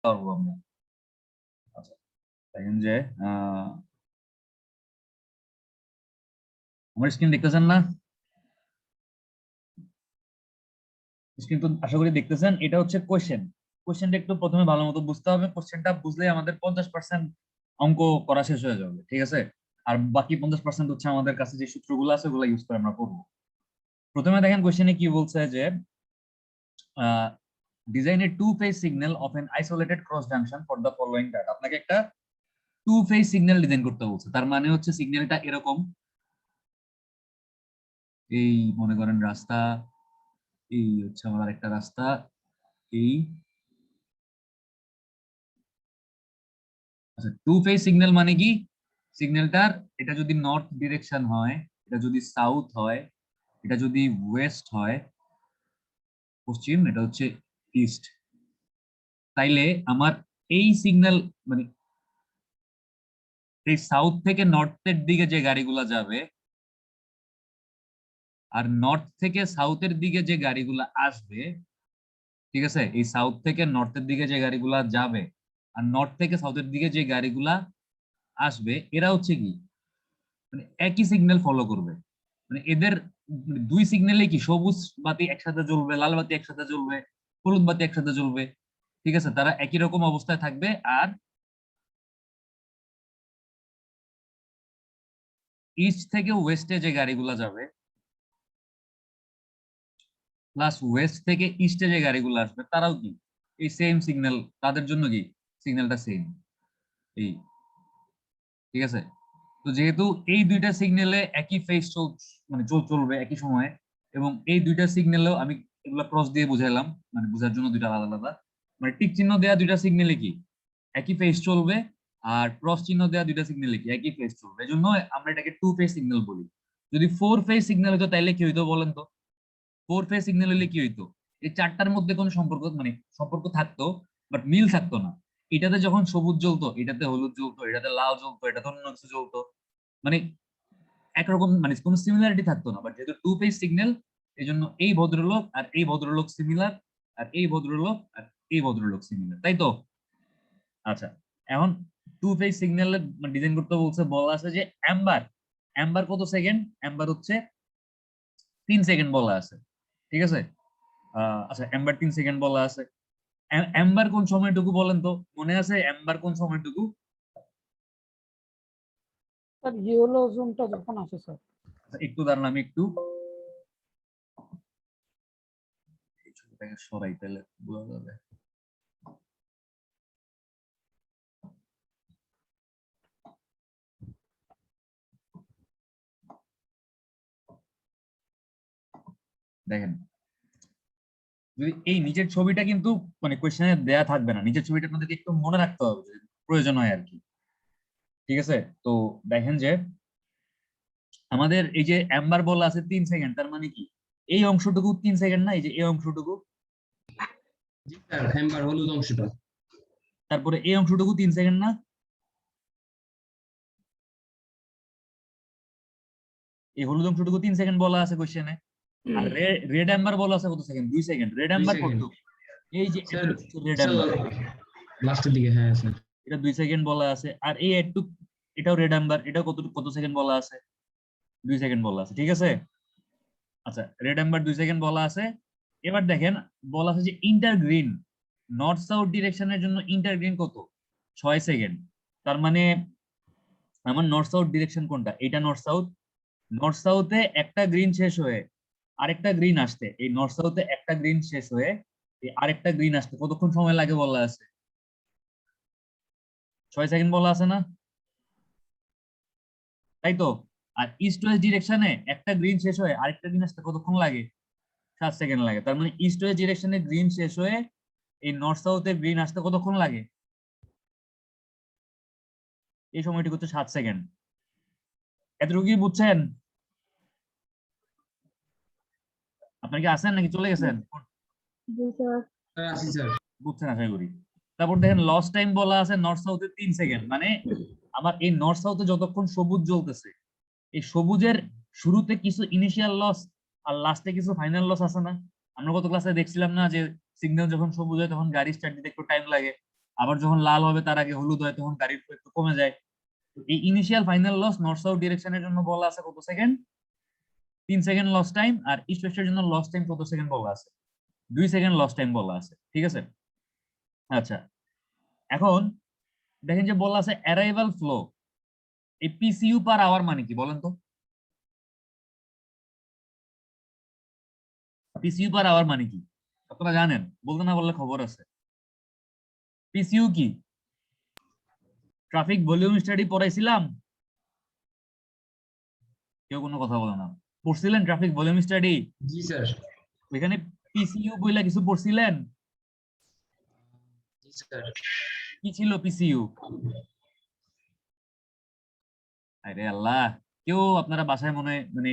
পারবো আমরা। আচ্ছা দেখেন যে আমার স্ক্রিন দেখতেছেন না? স্ক্রিন তো আশা করি দেখতেছেন। এটা হচ্ছে কোশ্চেন। কোশ্চেনটা একটু প্রথমে ভালো মতো বুঝতে হবে। কোশ্চেনটা বুঝলে আমাদের 50% অঙ্ক করা শেষ হয়ে যাবে, ঠিক আছে? আর বাকি 50% হচ্ছে আমাদের কাছে যে সূত্রগুলো আছে ওগুলো ইউজ করে আমরা করবো। প্রথমে দেখেন কোশ্চেনে কি বলছে যে design a two phase signal of an isolated cross junction for the following data. আপনাকে একটা টু ফেজ সিগন্যাল ডিজাইন করতে বলছে। তার মানে হচ্ছে সিগন্যালটা এরকম, এই মনে করেন রাস্তা, এই হচ্ছে আমার একটা রাস্তা, এই আচ্ছা টু ফেজ সিগন্যাল মানে কি? সিগন্যালটার এটা যদি নর্থ ডিরেকশন হয়, এটা যদি সাউথ হয়, এটা যদি ওয়েস্ট হয়, পশ্চিম, এটা হচ্ছে ইস্ট, তাইলে আমার এই সিগন্যাল মানে এই সাউথ থেকে নর্থের দিকে যে গাড়িগুলা যাবে আর নর্থ থেকে সাউথের দিকে যে গাড়িগুলা আসবে, ঠিক আছে, এই সাউথ থেকে নর্থের দিকে যে গাড়িগুলা যাবে আর নর্থ থেকে সাউথের দিকে যে গাড়িগুলা আসবে, এরা হচ্ছে কি মানে একই সিগন্যাল ফলো করবে। মানে এদের দুই সিগন্যালে কি সবুজ বাতি একসাথে জ্বলবে, লাল বাতি একসাথে জ্বলবে, হলুদ বাতি একসাথে জ্বলবে, ঠিক আছে, তারা একই রকম অবস্থায় থাকবে। আর ইস্ট থেকে ওয়েস্টে যে গাড়িগুলা যাবে প্লাস ওয়েস্ট থেকে ইস্টে যে গাড়িগুলো আসবে তারাও কি এই সেম সিগন্যাল, তাদের জন্য কি সিগন্যালটা সেম, এই, ঠিক আছে। তো যেহেতু এই দুইটা সিগন্যালে একই ফেজ মানে চলবে একই সময়ে, এবং এই দুইটা সিগন্যালেও আমি এগুলা ক্রস দিয়ে বুঝাইলাম মানে বোঝার জন্য দুইটা আলাদা আলাদা, মানে টিক চিহ্ন দেওয়া দুইটা সিগন্যালে কি একই ফেজ চলবে, আর ক্রস চিহ্ন দেওয়া দুইটা সিগন্যালে কি একই ফেজ চলবে, এই জন্য আমরা এটাকে টু ফেজ সিগন্যাল বলি। যদি ফোর ফেজ সিগন্যাল হতো তাইলে কি হইতো বলেন তো? ফোর ফেজ সিগন্যাল হলে কি হইতো? এই চারটার মধ্যে কোনো সম্পর্ক মানে সম্পর্ক থাকতো বাট মিল থাকতো না। এটাতে যখন সবুজ জ্বলতো এটাতে হলুদ জ্বলতো, এটাতে লাল জ্বলতো, এটাতে অন্য কিছু জ্বলতো, মানে একরকম মানে কোনো সিমিলারিটি থাকতো না। বাট যেহেতু টু ফেজ সিগন্যাল, এই জন্য এই ভদ্রলোক আর এই ভদ্রলোক সিমিলার, আর এই ভদ্রলোক আর এই ভদ্রলোক সিমিলার, তাই তো? আচ্ছা এখন টু ফেজ সিগন্যালের ডিজাইন করতে বলছে, বলা আছে যে অ্যাম্বার, অ্যাম্বার কত সেকেন্ড? অ্যাম্বার হচ্ছে 3 সেকেন্ড বলা আছে, ঠিক আছে। আচ্ছা এম্বার 3 সেকেন্ড বলা আছে। এম্বার কোন সময়টুকু বলেন তো, মনে আছে এম্বার কোন সময়টুকু? স্যার ইয়েলো জোনটা যখন আসে স্যার। আচ্ছা, একটু দাঁড়ান আমি একটু এই ছবিটাকে সরাই তাহলে বোঝা যাবে। দেখেন যদি এই নিচের ছবিটা কিন্তু মানে কোয়েশ্চেনে দেয়া থাকবে না, নিচের ছবিটা আপনাদেরকে একটু মনে রাখতে হবে যদি প্রয়োজন হয় আর কি, ঠিক আছে। তো দেখেন যে আমাদের এই যে এম্বার বলা আছে 3 সেকেন্ড, তার মানে কি এই অংশটুকু 3 সেকেন্ড না? এই যে এই অংশটুকু, জি স্যার, হ্যাম্বার হলুদ অংশটা। তারপরে এই অংশটুকু 3 সেকেন্ড না? এই হলুদ অংশটুকু 3 সেকেন্ড বলা আছে কোশ্চেনে। আর রেড এম্বার বলা আছে কত second? 2 second. Red 2 amber second. কত? এই যে স্যার রেড স্যার এম্বার, লাস্টের দিকে, হ্যাঁ স্যার। এটা 2 সেকেন্ড বলা আছে। আর এই একটু এটাও রেড এম্বার, এটাও কত কত সেকেন্ড বলা আছে? 2 সেকেন্ড বলা আছে, ঠিক আছে। আচ্ছা রেড এম্বার 2 সেকেন্ড বলা আছে। এবার দেখেন বলা আছে যে ইন্টার গ্রিন, নর্থ সাউথ ডিরেকশনের জন্য ইন্টার গ্রিন কত? 6 সেকেন্ড। তার মানে আমার নর্থ সাউথ ডিরেকশন কোনটা? এটা নর্থ সাউথ। নর্থ সাউথে একটা গ্রিন শেষ হয়ে আরেকটা গ্রিন আসতে, এই নর্থ সাউথে একটা গ্রিন শেষ হয়ে এই আরেকটা গ্রিন আসতে কতক্ষণ সময় লাগে বলা আছে? 6 সেকেন্ড বলা আছে না? তাই তো। আর ইস্ট ওয়েস্ট ডিরেকশনে একটা গ্রিন শেষ হয়ে আরেকটা গ্রিন আসতে কতক্ষণ লাগে? 7 সেকেন্ড লাগে। তার মানে ইস্ট ওয়েস্ট ডিরেকশনে গ্রিন শেষ হয়ে এই নর্থ সাউথে গ্রিন আসতে কতক্ষণ লাগে? এই সময়টি হচ্ছে 7 সেকেন্ড। এতটুকু কি বুঝছেন? আপনার কি আছেন নাকি চলে গেছেন? জি স্যার। স্যার আসি স্যার। বুঝছেন আশা করি। তারপর দেখেন লস টাইম বলা আছে নর্থ সাউথে 3 সেকেন্ড, মানে আমার এই নর্থ সাউথে যতক্ষণ সবুজ জ্বলতেছে এই সবুজের শুরুতে কিছু ইনিশিয়াল লস আর লাস্টে কিছু ফাইনাল লস আছে না? আমরা গত ক্লাসে দেখছিলাম না যে সিগন্যাল যখন সবুজ হয় তখন গাড়ি স্টার্ট দিতে একটু টাইম লাগে, আবার যখন লাল হবে তার আগে হলুদ হয় তখন গাড়ির flow একটু কমে যায়। তো এই initial final loss north south ডিরেকশনের জন্য বলা আছে কত সেকেন্ড? 3 second loss time. আর ইস্ট ওয়েস্টের জন্য লস টাইম কত সেকেন্ড বলা আছে? 2 সেকেন্ড লস টাইম বলা আছে, ঠিক আছে। আচ্ছা, এখন দেখেন যে বলা আছে অ্যারাইভাল ফ্লো, এই পিসিইউ পার আওয়ার মানে কি বলেন তো? পিসিইউ পার আওয়ার মানে কি আপনারা জানেন? বলতে না বললে খবর আছে। পিসিইউ কি? ট্রাফিক ভলিউম স্টাডি পড়াইছিলাম? কেউ কোনো কথা বলে না। পড়ছিলেন ট্রাফিক ভলিউম স্টাডি? জি স্যার। ওইখানে পিসিইউ বইলা কিছু পড়ছিলেন? জি স্যার। কি ছিল পিসিইউ? আরে আল্লাহ, কেউ আপনারা বাসায় মনে হয় মানে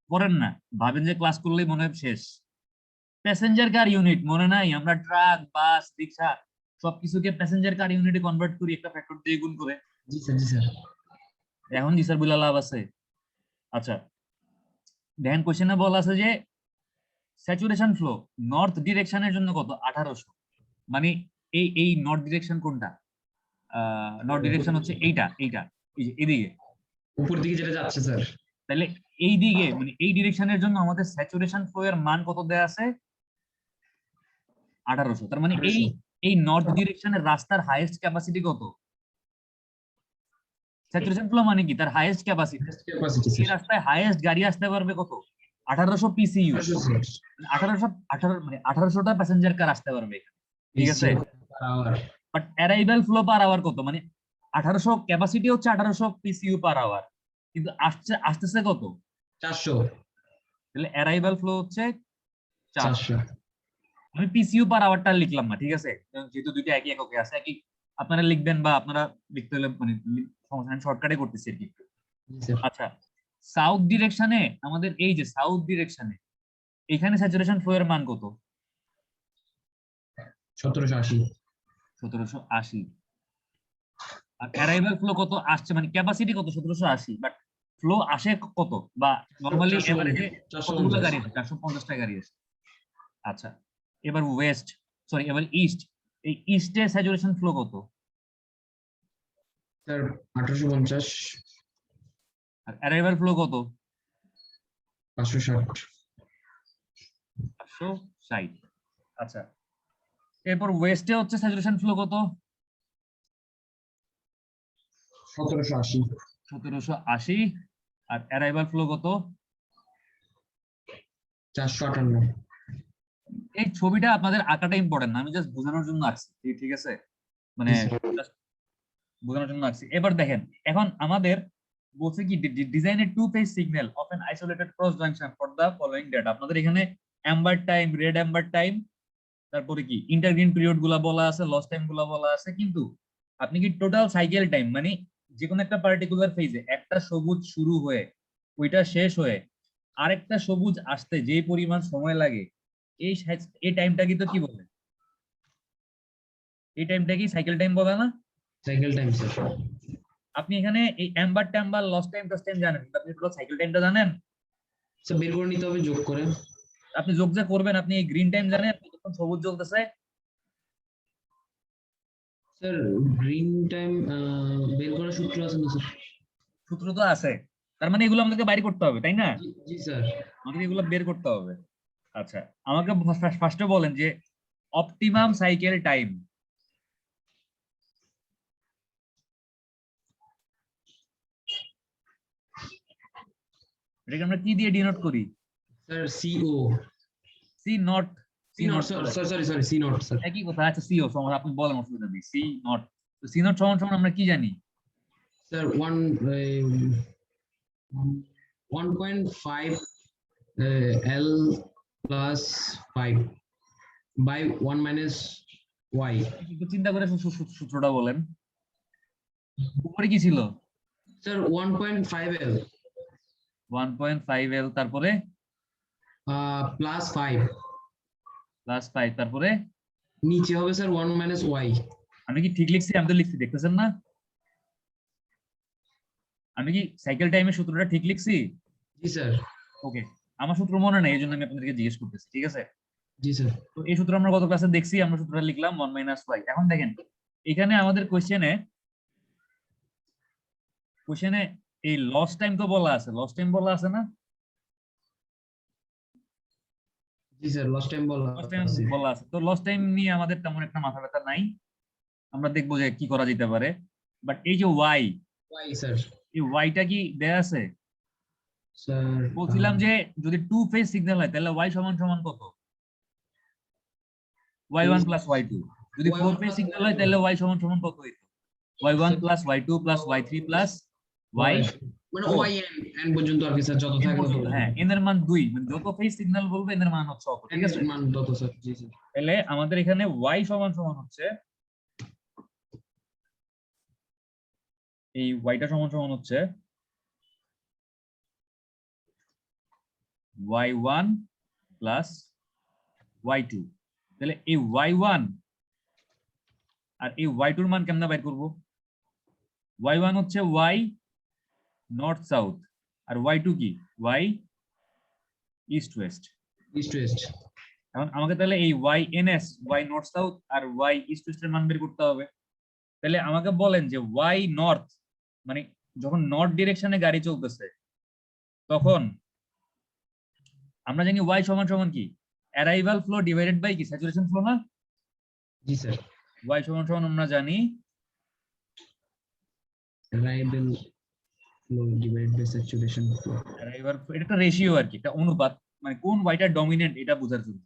পড়েন না, ভাবেন যে ক্লাস করলেই মনে হয় শেষ। প্যাসেঞ্জার কার ইউনিট মনে নাই? আমরা ট্রাক, বাস, রিক্সা সবকিছুকে প্যাসেঞ্জার কার ইউনিটে কনভার্ট করি একটা ফ্যাক্টর দিয়ে গুণ করে। জি স্যার। জি স্যার। এখন জি স্যার বলে লাভ আছে? আচ্ছা, দেখেন কোশ্চেনে বলা আছে যে স্যাচুরেশন ফ্লো নর্থ ডিরেকশনের জন্য কত? 1800। মানে এই নর্থ ডিরেকশন কোনটা? নর্থ ডিরেকশন হচ্ছে এইটা, এইটা, এই যে এদিকে, উপর দিকে যেটা যাচ্ছে স্যার। তাহলে এই দিকে মানে এই ডিরেকশনের জন্য আমাদের স্যাচুরেশন ফ্লো এর মান কত দেয়া আছে? 1800। তার মানে এই 1800 এই নর্থ ডিরেকশনের রাস্তার হাইয়েস্ট ক্যাপাসিটি কত? স্যাচুরেশন ফ্লো মানে কি? তার হাইয়েস্ট ক্যাপাসিটি। ক্যাপাসিটি এই স্যার। রাস্তায় হাইয়েস্ট গাড়ি আসতে পারবে কত? 1800 পিসিইউ। 1800 স্যার। 1800 মানে 1800টা প্যাসেঞ্জার কার আসতে পারবে এখানে, ঠিক আছে। Hour. But arrival flow per hour কত? মানে 1800 ক্যাপাসিটি হচ্ছে 1800 পিসিইউ পার আওয়ার, কিন্তু আসতেছে কত? 400। তাহলে অ্যারাইভাল ফ্লো হচ্ছে 400। 400। আমি পিসিইউ পার আওয়ারটা লিখলাম না, ঠিক আছে, যেহেতু দুইটা একই এককে আছে। একই আপনারা লিখবেন বা আপনারা লিখতে হলে মানে সমস্যা নেই, শর্টকাটে করতেছি আর কি। জি স্যার। আচ্ছা, সাউথ ডিরেকশনে আমাদের এই যে সাউথ ডিরেকশনে এখানে স্যাচুরেশন ফ্লো এর মান কত? 1780। 1780। আর অ্যারাইভাল ফ্লো কত আসছে, মানে ক্যাপাসিটি কত? 1780, বাট ফ্লো আসে কত? বা নরমালি 450 এভারেজে 450 কতগুলো গাড়ি আছে? 450টা গাড়ি আছে। আচ্ছা, এবার ওয়েস্ট, সরি এবার ইস্ট, এই ইস্টে স্যাচুরেশন ফ্লো কত? স্যার 1850। আর অ্যারাইভাল ফ্লো কত? 560। 560। আচ্ছা, এরপর ওয়েস্টে হচ্ছে স্যাচুরেশন ফ্লো কত? 1780। 1780। আর অ্যারাইভাল ফ্লো কত? 458। এই ছবিটা আপনাদের আঁকাটা ইম্পর্টেন্ট না, আমি জাস্ট বোঝানোর জন্য আঁকছি, ঠিক আছে, মানে just বোঝানোর জন্য আঁকছি। এবার দেখেন, এখন আমাদের বলছে কি design a two phase signal of an isolated cross junction for the following data. আপনাদের এখানে amber time, red amber time, তারপরে কি ইন্টারগ্রিন পিরিয়ড গুলা বলা আছে, লস টাইম গুলা বলা আছে, কিন্তু আপনি কি টোটাল সাইকেল টাইম মানে যে কোনো একটা পার্টিকুলার ফেজে একটা সবুজ শুরু হয়ে ওইটা শেষ হয়ে আরেকটা সবুজ আসতে যে পরিমাণ সময় লাগে, এই টাইমটা কি তো কি বলে? এই টাইমটা কি সাইকেল টাইম বলে না? Cycle time sir. আপনি এখানে এই amber timber loss time toss time জানেন, কিন্তু আপনি টোটাল সাইকেল টাইমটা জানেন? স্যার বের করে নিতে হবে যোগ করে। আপনি যোগ যে করবেন, আপনি এই গ্রিন টাইম জানেন কতক্ষণ সবুজ জ্বলতেছে? স্যার গ্রিন টাইম বের করার সূত্র আছে না স্যার? সূত্র তো আছে, তার মানে এগুলো আমাদেরকে বাইর করতে হবে, তাই না? জি স্যার। আমাদের এগুলো বের করতে হবে। আচ্ছা, আমাকে ফার্স্টে বলেন যে অপটিমাম সাইকেল টাইম। এটাকে আমরা কি দিয়ে ডিনোট করি? Sir C O. C naught. C naught sorry C naught sir. একই কথা। আচ্ছা, সিও সমান, আপনি বলেন, অসুবিধা নেই। সি নট, তো সি নট সমান সমান আমরা কি জানি? Sir 1.5 L plus 5 by 1 minus y. একটু চিন্তা করে সূত্রটা বলেন। উপরে কি ছিল? স্যার 1.5 L 1.5 L, তারপরে plus 5 প্লাস 5, তারপরে নিচে হবে স্যার 1 minus y. আমি কি ঠিক লিখছি? আমি তো লিখছি, দেখতেছেন না? আমি কি সাইকেল টাইমের সূত্রটা ঠিক লিখছি? জি স্যার। ওকে, আমার সূত্র মনে নেই, এই জন্য আমি আপনাদেরকে জিজ্ঞেস করতেছি, ঠিক আছে। জি স্যার। তো এই সূত্র আমরা গত ক্লাসে দেখছি, আমরা সূত্রটা লিখলাম 1 - y। এখন দেখেন এখানে আমাদের কোশ্চেনে এই লস টাইম তো বলা আছে, লস টাইম বলা আছে না? জি স্যার, লাস্ট টাইম বলা লস টাইম আছে। বলা আছে, তো লস টাইম নিয়ে আমাদের তেমন একটা মাথা ব্যথা নাই, আমরা দেখবো যে কি করা যেতে পারে। বাট এই যে ওয়াই, ওয়াই স্যার। এই ওয়াইটা কি দেয়া আছে? স্যার বলছিলাম যে যদি টু ফেজ সিগন্যাল হয় তাহলে ওয়াই সমান সমান কত? y1 plus y2। যদি ফোর ফেজ সিগন্যাল হয় তাহলে ওয়াই সমান সমান কত হইতো? y1 plus y2 plus y3 plus y, মানে ওয়াই এন পর্যন্ত আর কি স্যার, যত থাকে তত। হ্যাঁ n এর মান 2, মানে যত ফেজ সিগন্যাল বলবে n এর মান হচ্ছে অত, ঠিক আছে? মান তত স্যার। জি স্যার। তাহলে আমাদের এখানে y সমান সমান হচ্ছে এই yটা সমান সমান হচ্ছে y1 প্লাস y2। তাহলে এই y1 আর এই y2 এর মান কেমনে বের করব? y1 হচ্ছে y নর্থ সাউথ, আর y2 কি? y east west. East West. এখন আমাকে তাহলে এই ynS, y নর্থ সাউথ আর y ইস্ট ওয়েস্ট এর মান বের করতে হবে। তাহলে আমাকে বলেন যে y নর্থ, মানে যখন নর্থ ডিরেকশনে গাড়ি চলতেছে তখন আমরা জানি y সমান সমান কি? অ্যারাইভাল ফ্লো ডিভাইডেড বাই কি? স্যাচুরেশন ফ্লো না? জি স্যার। y সমান সমান আমরা জানি arrival flow divide by saturation flow. Arrival, এটা একটা রেশিও আর কি, একটা অনুপাত, মানে কোন yটা ডমিনেন্ট এটা বোঝার জন্য।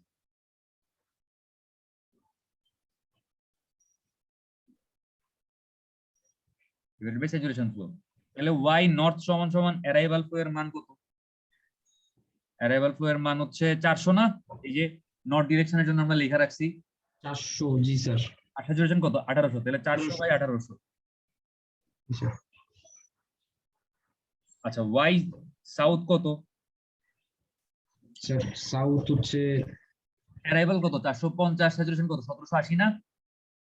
Divided by saturation flow. তাহলে y নর্থ সমান সমান অ্যারাইভাল ফ্লো এর মান কত? অ্যারাইভাল ফ্লো এর মান হচ্ছে 400 না? এই যে নর্থ ডিরেকশনের জন্য আমরা লেখা রাখছি 400। জি স্যার। আর স্যাচুরেশন কত? 1800। তাহলে 400 বাই 1800। G sir. আচ্ছা y সাউথ কত? স্যার সাউথ হচ্ছে। অ্যারাইভাল কত? 450, স্যাচুরেশন কত? 1780 না?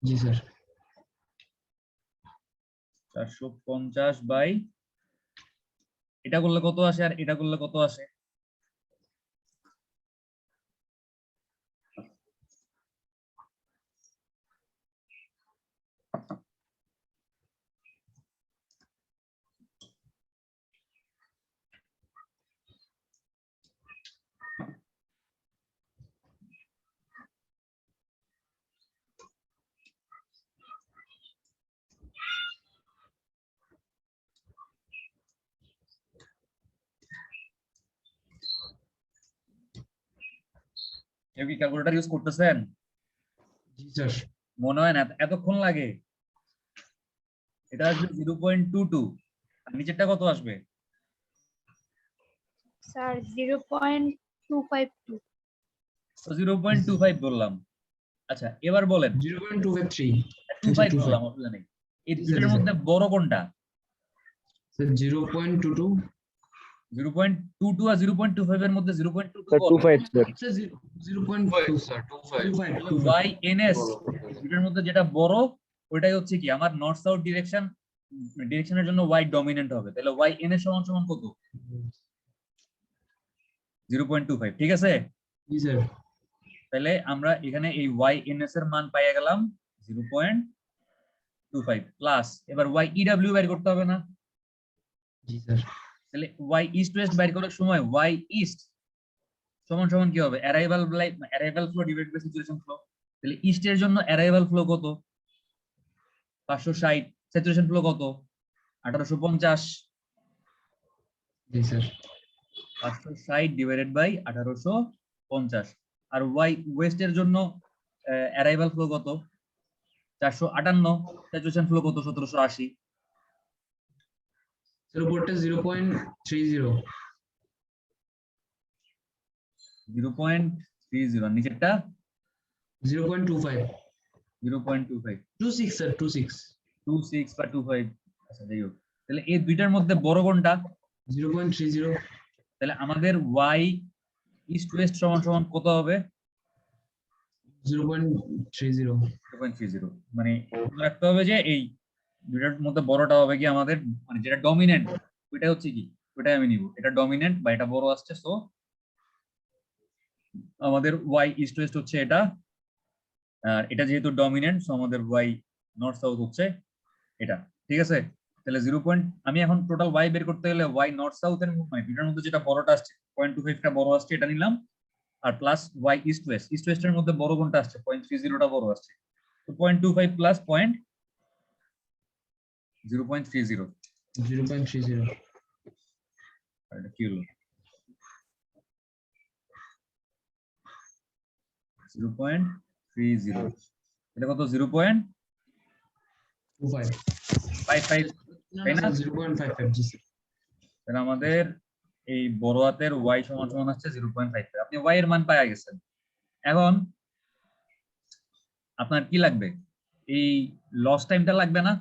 জি স্যার। 450 বাই, এটা করলে কত আসে আর এটা করলে কত আসে? কেউ কি ক্যালকুলেটর ইউজ করতেছেন? জি স্যার। মনে হয় না এতক্ষণ লাগে। এটা আসবে 0.22 আর নিচেরটা কত আসবে? স্যার 0.252। তো 0.25 বললাম। আচ্ছা এবার বলেন 0.253। 25 বললাম, অসুবিধা নেই। এই দুটোর মধ্যে বড় কোনটা? স্যার 0.22। 0.22 আর 0.25 এর মধ্যে 0.22 বড়। 25 sir. Sir 0.2 sir. 25। y ns দুটোর মধ্যে যেটা বড় ওইটাই হচ্ছে কি আমার নর্থ সাউথ ডিরেকশনের জন্য y ডমিনেন্ট হবে। তাহলে y ns সমান সমান কত? 0.25, ঠিক আছে? জি স্যার। তাহলে আমরা এখানে এই y ns এর মান পাইয়া গেলাম 0.25 প্লাস, এবার y ew বের করতে হবে না? জি স্যার। তাহলে y ইস্ট ওয়েস্ট বের করার সময় y ইস্ট সমান সমান কি হবে? Arrival flow divide by saturation flow. তাহলে ইস্টের জন্য অ্যারাইভাল ফ্লো কত? 560। স্যাচুরেশন ফ্লো কত? 1850। জি স্যার। 560 ডিভাইডেড বাই 1850। আর y ওয়েস্টের জন্য অ্যারাইভাল ফ্লো কত? 458। স্যাচুরেশন ফ্লো কত? 1780। স্যার উপরটা 0.30। 0.30 আর নিচেরটা 0.25। 0.25। 26 স্যার, 26। 26 বা 25, আচ্ছা যাই হোক। তাহলে এই দুইটার মধ্যে বড় কোনটা? 0.30। তাহলে আমাদের y ইস্ট ওয়েস্ট সমান সমান কত হবে? 0.30। 0.30। মানে মনে রাখতে হবে যে এই দুইটার মধ্যে বড়টা হবে কি আমাদের, মানে যেটা ডমিনেন্ট ওইটা হচ্ছে কি, ওইটাই আমি নিব। এটা ডমিনেন্ট বা এটা বড় আসছে, সো আমাদের ওয়াই ইস্ট ওয়েস্ট হচ্ছে এটা, আর এটা যেহেতু ডমিনেন্ট, সো আমাদের ওয়াই নর্থ সাউথ হচ্ছে এটা। ঠিক আছে, তাহলে 0. আমি এখন টোটাল ওয়াই বের করতে গেলে ওয়াই নর্থ সাউথ এর মানে দুটার মধ্যে যেটা বড়টা আসছে 0.25টা বড় আসছে এটা নিলাম, আর plus Y east west, east ওয়েস্টের মধ্যে বড় কোনটা আসছে 0.30টা বড় আসছে, তো 0.25 প্লাস 0.30 0.30 আর এটা কি হলো 0.30, এটা কত 0.55, 25 না তাই না? স্যার 0.55 জি স্যার। তাহলে আমাদের এই বড় হাতের ওয়াই সমান সমান হচ্ছে 0.5, আপনি ওয়াই এর মান পাওয়া গেছেন। এখন আপনার কি লাগবে, এই লস টাইমটা লাগবে না?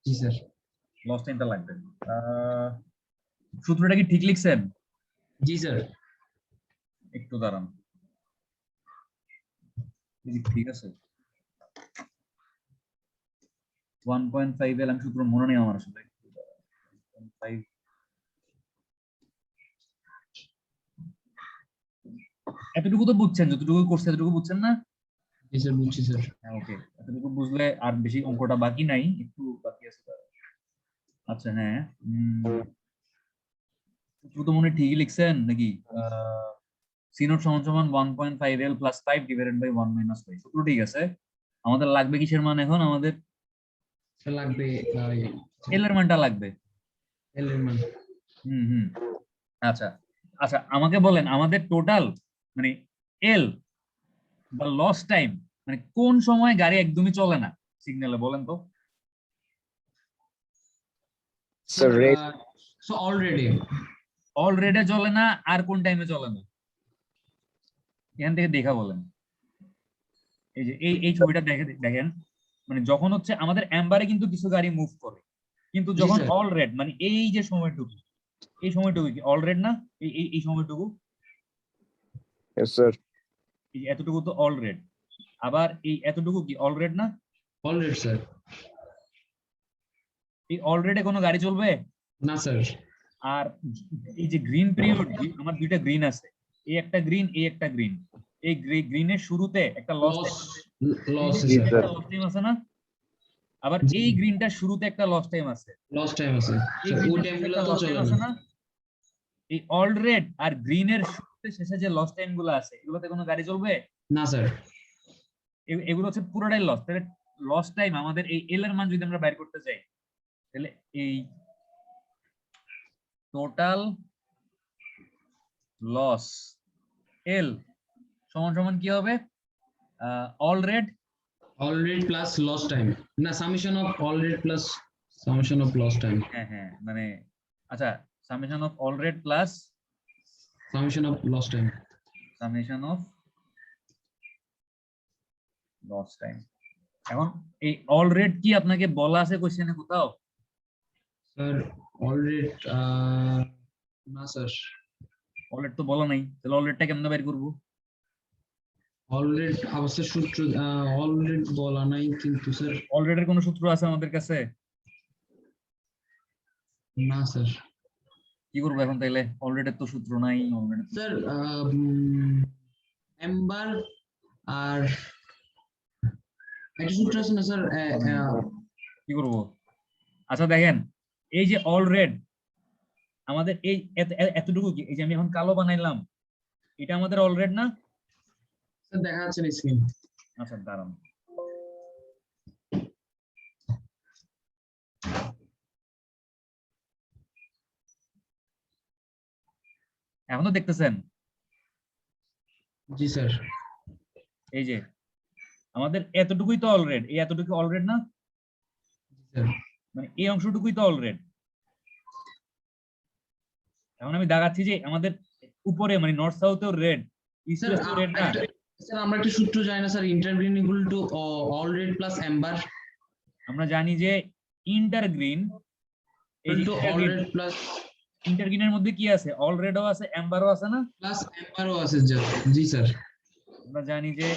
জি স্যার। লস টাইমটা লাগবে। সূত্রটা কি ঠিক লিখছেন? জি স্যার। একটু দাঁড়ান, ঠিক আছে 1.5 এর আমি সূত্র মনে নেই আমার আসলে। 1.5 এতটুকু তো বুঝছেন, যতটুকু করছে এতটুকু বুঝছেন না? জি স্যার বুঝছি স্যার। হ্যাঁ ওকে, এতটুকু বুঝলে আর বেশি অঙ্কটা বাকি নাই, একটু বাকি আছে। আচ্ছা হ্যাঁ, সূত্র তো মনে হয় ঠিকই লিখছেন নাকি? সি নট সমান সমান 1.5L plus 5 divided by 1 minus 5, সূত্র ঠিক আছে। আমাদের লাগবে কিসের মান এখন? আমাদের স্যার লাগবে এল এর মানটা লাগবে। এল এর মান। হুম। আচ্ছা আচ্ছা, আমাকে বলেন আমাদের টোটাল মানে এল বা লস টাইম মানে কোন সময় গাড়ি একদমই চলে না সিগন্যালে, বলেন তো? স্যার সো অলরেডি অলরেডি চলে না, আর কোন টাইমে চলে না? এখান থেকে দেখা বলেন। এই যে এই ছবিটা দেখেন, মানে যখন হচ্ছে আমাদের অ্যাম্বারে কিন্তু কিছু গাড়ি মুভ করে, কিন্তু জি যখন স্যার। অল রেড মানে এই যে সময়টুকু, এই সময়টুকু কি অল রেড না? এই সময়টুকু, Yes, sir. এই যে এতটুকু তো অল রেড, আবার এই এতটুকু কি অল রেড না? Already sir. এই অল রেডে কোনো গাড়ি চলবে না স্যার। আর এই যে গ্রিন পিরিয়ড, আমার দুইটা গ্রিন আছে, এই একটা গ্রিন এই একটা গ্রিন, এই গ্রিনের শুরুতে একটা লস লস জি, স্যার। স্যার। টাইম আছে না? আবার জি। এই গ্রিনটার শুরুতে একটা লস টাইম আছে, লস টাইম আছে এই স্যার, ওই গ্রিনটার টাইম শুরুতে গুলো একটা তো লস চলে টাইম না। আছে না? এই অল রেড আর গ্রিনের শুরুতে শেষে যে লস টাইম গুলো আছে এগুলোতে কোনো গাড়ি চলবে না স্যার। এগুলো হচ্ছে পুরোটাই লস। তাহলে লস টাইম আমাদের এই এল এর মান যদি আমরা বাইর করতে চাই, তাহলে এই টোটাল লস এল সমান সমান কি হবে? All red already plus loss time, না summation of already plus summation of loss time. হ্যাঁ মানে আচ্ছা, summation of all red plus summation of loss time. Summation of loss time. এখন এই অল রেড কি আপনাকে বলা আছে কোশ্চেনে কোথাও? স্যার অলরেডি না স্যার। অল রেড তো বলা নাই, তাহলে অল রেডটা কেমনে বের করবো? অলরেডি অবশ্য সূত্র অলরেডি বলা নাই কিন্তু স্যার। অল রেড এর কোনো সূত্র আছে আমাদের কাছে? না স্যার। কি করবো এখন তাইলে? অল রেড এর তো সূত্র নাই। স্যার এম্বার আর একটা সূত্র আছে না স্যার? কি করবো? আচ্ছা দেখেন, এই যে অল রেড আমাদের এই এতটুকু কি, এই যে আমি এখন কালো বানাইলাম, এটা আমাদের অল রেড না? স্যার দেখা যাচ্ছে না স্ক্রিন। আচ্ছা দাঁড়ান, এখনো দেখতেছেন? জি স্যার। এই যে আমাদের এতটুকুই তো অল রেড, এই এতটুকু অল রেড না? স্যার মানে এই অংশটুকুই তো অল রেড। এখন আমি দেখাচ্ছি যে আমাদের উপরে মানে নর্থ সাউথেও রেড, ইস্ট স্যার ওয়েস্টেও রেড না? স্যার আমরা একটা সূত্র জানি না sir, intergreen equal to all red plus amber আমরা জানি যে ইন্টারগ্রিন, এই equal to all red plus ইন্টারগ্রিনের মধ্যে কি আছে? অল রেডও আছে এম্বারও আছে না? প্লাস এম্বারও আছে। জি স্যার। আমরা জানি যে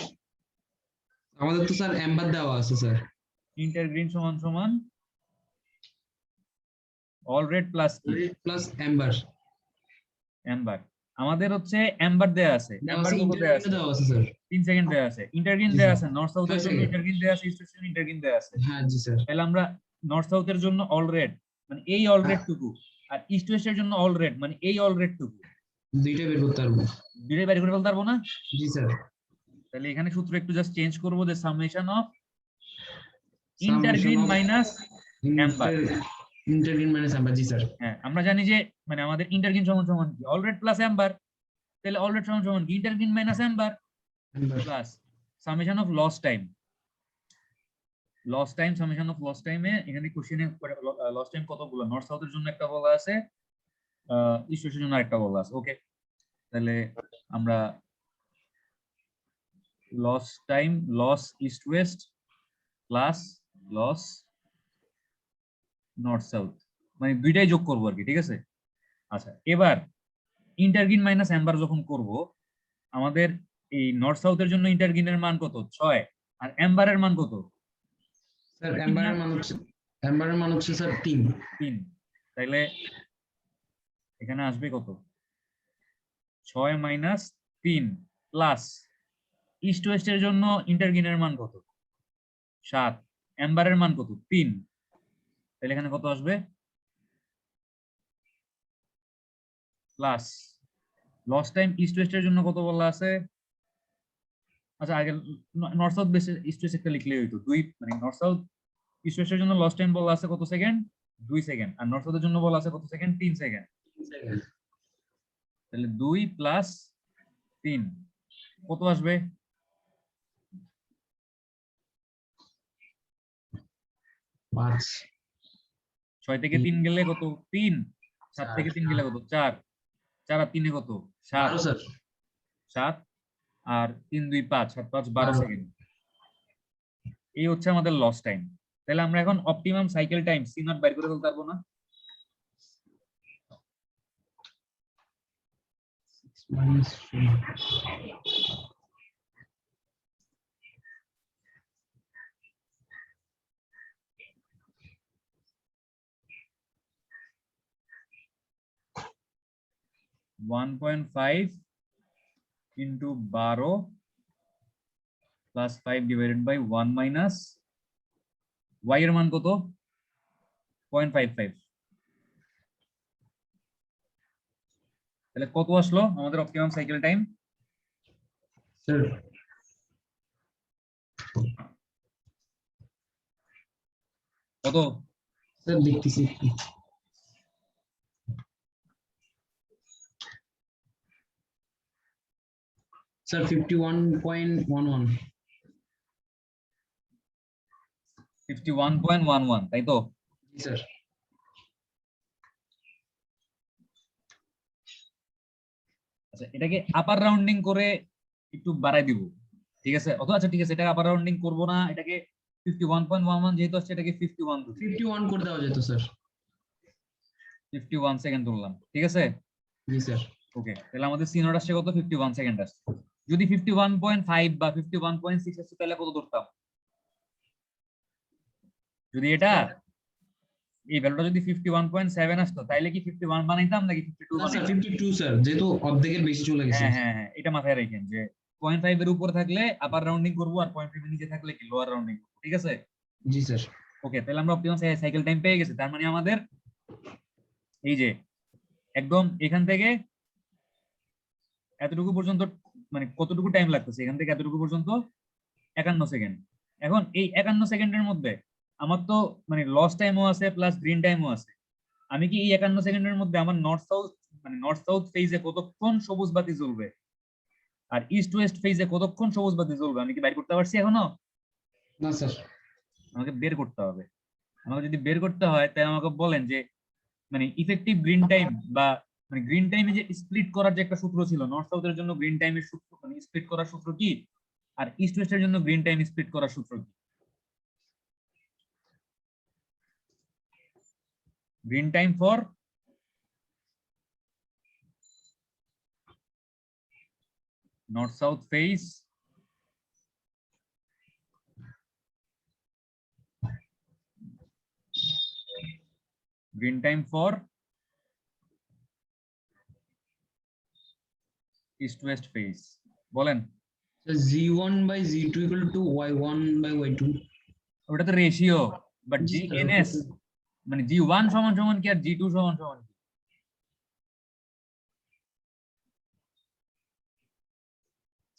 আমাদের তো স্যার এম্বার দেওয়া আছে স্যার। ইন্টারগ্রিন সমান সমান অল রেড প্লাস কি? Plus amber. এম্বার। আমাদের হচ্ছে এম্বার দেয়া আছে, এম্বার কত দেয়া আছে? দেওয়া আছে স্যার। 3 সেকেন্ড দেয়া আছে, ইন্টারগ্রিন জি, দেয়া স্যার। আছে, নর্থ সাউথের 5 জন্য সেকেন্ড। ইন্টারগ্রিন দেয়া আছে, ইস্ট ওয়েস্টের ইন্টারগ্রিন দেয়া আছে। হ্যাঁ জি স্যার। তাহলে আমরা নর্থ সাউথের জন্য অল রেড মানে এই অল রেড টুকু, আর ইস্ট ওয়েস্টের জন্য অল রেড মানে এই অল রেড টুকু, দুইটা বের করতে পারবো। দুইটাই বের করে ফেলতে পারবো না? জি স্যার। তাহলে এখানে সূত্র একটু জাস্ট চেঞ্জ করবো, যে summation of intergreen minus amber. Intergreen minus amber. জি স্যার। হ্যাঁ, আমরা জানি যে মানে আমাদের ইন্টারগ্রিন সমান সমান কি, অল রেড প্লাস এম্বার। তাহলে অল রেড সমান সমান কি, intergreen minus amber plus summation of loss time. Loss time, summation of loss টাইমে এখানে কোশ্চেনে লস টাইম কতগুলো, নর্থ সাউথের জন্য একটা বলা আছে, ইস্ট ওয়েস্টের জন্য একটা বলা আছে। ওকে, তাহলে আমরা loss time, loss east west plus loss north south, মানে দুইটাই যোগ করবো আর কি, ঠিক আছে? আচ্ছা, এবার ইন্টারগ্রিন মাইনাস এম্বার যখন করব, আমাদের এই নর্থ সাউথের জন্য ইন্টারগ্রিনের মান কত? 6, আর এম্বারের মান কত? স্যার এম্বারের মান হচ্ছে স্যার 3। 3। তাইলে এখানে আসবে কত? 6 মাইনাস 3 প্লাস ইস্ট ওয়েস্টের জন্য ইন্টারগ্রিনের মান কত? 7, এম্বারের মান কত? 3। তাহলে এখানে কত আসবে? প্লাস লস টাইম ইস্ট ওয়েস্টের জন্য কত বলা আছে? আচ্ছা, আগে north south base east West একটা লিখলে হইতো, 2 মানে নর্থ সাউথ ইস্ট ওয়েস্টের জন্য লস টাইম বলা আছে কত সেকেন্ড? 2 সেকেন্ড, আর নর্থ সাউথের জন্য বলা আছে কত সেকেন্ড? 3 সেকেন্ড। তাহলে 2 প্লাস 3 কত আসবে? 5। 6 থেকে 3 গেলে কত? 3। 7 থেকে 3 গেলে কত? 4। 4 আর 3 এ কত? 7। 12 স্যার। 7 আর 3 2 5, 7 5 12 সেকেন্ড। এই হচ্ছে আমাদের লস টাইম। তাহলে আমরা এখন optimum cycle time C naught বাইর করে ফেলতে পারবো না? -3। 1.5 into 12 plus 5 divided by 1 minus y এর মান কত? 0.55। তাহলে কত আসলো আমাদের অপটিমাম সাইকেল টাইম? স্যার কত? স্যার দেখতেছি একটু। স্যার 51.11। 51.11, তাই তো? জি স্যার। আচ্ছা, এটাকে আপার রাউন্ডিং করে একটু বাড়াই দিব, ঠিক আছে? অথবা আচ্ছা ঠিক আছে, এটাকে আপার রাউন্ডিং করব না, এটাকে 51.11 যেহেতু আসছে, এটাকে 51 ধরি। 51 করে দেওয়া যেত স্যার। 51 সেকেন্ড ধরলাম, ঠিক আছে? জি স্যার। ওকে, তাহলে আমাদের সি নোট আসছে কত? 51 সেকেন্ড আসছে। যদি 51.5 বা 51.6 আসছে তাহলে কত ধরতাম? যদি এটা এই ভ্যালুটা যদি 51.7 আসতো তাহলে কি 51 বানাইতাম নাকি 52 না স্যার বানাইতাম? 52 স্যার, যেহেতু অর্ধেকের বেশি চলে গেছে। হ্যাঁ হ্যাঁ হ্যাঁ, এটা মাথায় রাখেন যে 0.5 এর উপরে থাকলে আপার রাউন্ডিং করব, আর 0.5 এর নিচে থাকলে কি লোয়ার রাউন্ডিং করব, ঠিক আছে? জি স্যার। ওকে, তাহলে আমরা অপটিমাম সাইকেল টাইম পেয়ে গেছি। তার মানে আমাদের এই যে একদম এখান থেকে এতটুকু পর্যন্ত, মানে কতটুকু টাইম লাগতেছে এখান থেকে এতটুকু পর্যন্ত? 51 সেকেন্ড। এখন এই 51 সেকেন্ডের মধ্যে আমার তো মানে লস টাইমও আছে প্লাস গ্রিন টাইমও আছে। আমি কি এই 51 সেকেন্ডের মধ্যে আমার নর্থ সাউথ ফেজে কতক্ষণ সবুজ বাতি জ্বলবে আর ইস্ট ওয়েস্ট ফেজে কতক্ষণ সবুজ বাতি জ্বলবে আমি কি বাইর করতে পারছি এখনো? না স্যার। আমাকে বের করতে হবে। আমাকে যদি বের করতে হয় তাহলে আমাকে বলেন যে মানে ইফেক্টিভ গ্রিন টাইম বা মানে গ্রিন টাইমে যে স্প্লিট করার যে একটা সূত্র ছিল, নর্থ সাউথের জন্য গ্রিন টাইমের সূত্র মানে স্প্লিট করার সূত্র কি, আর ইস্ট ওয়েস্টের জন্য গ্রিন টাইম স্প্লিট করার সূত্র কি? Green time for north south phase green time for east West phase বলেন। Z1 by Z2 equal to Y1 by Y2. ওটা তো ratio, but G, sir, GNS মানে G1 সমান সমান কি আর G2 সমান সমান কি?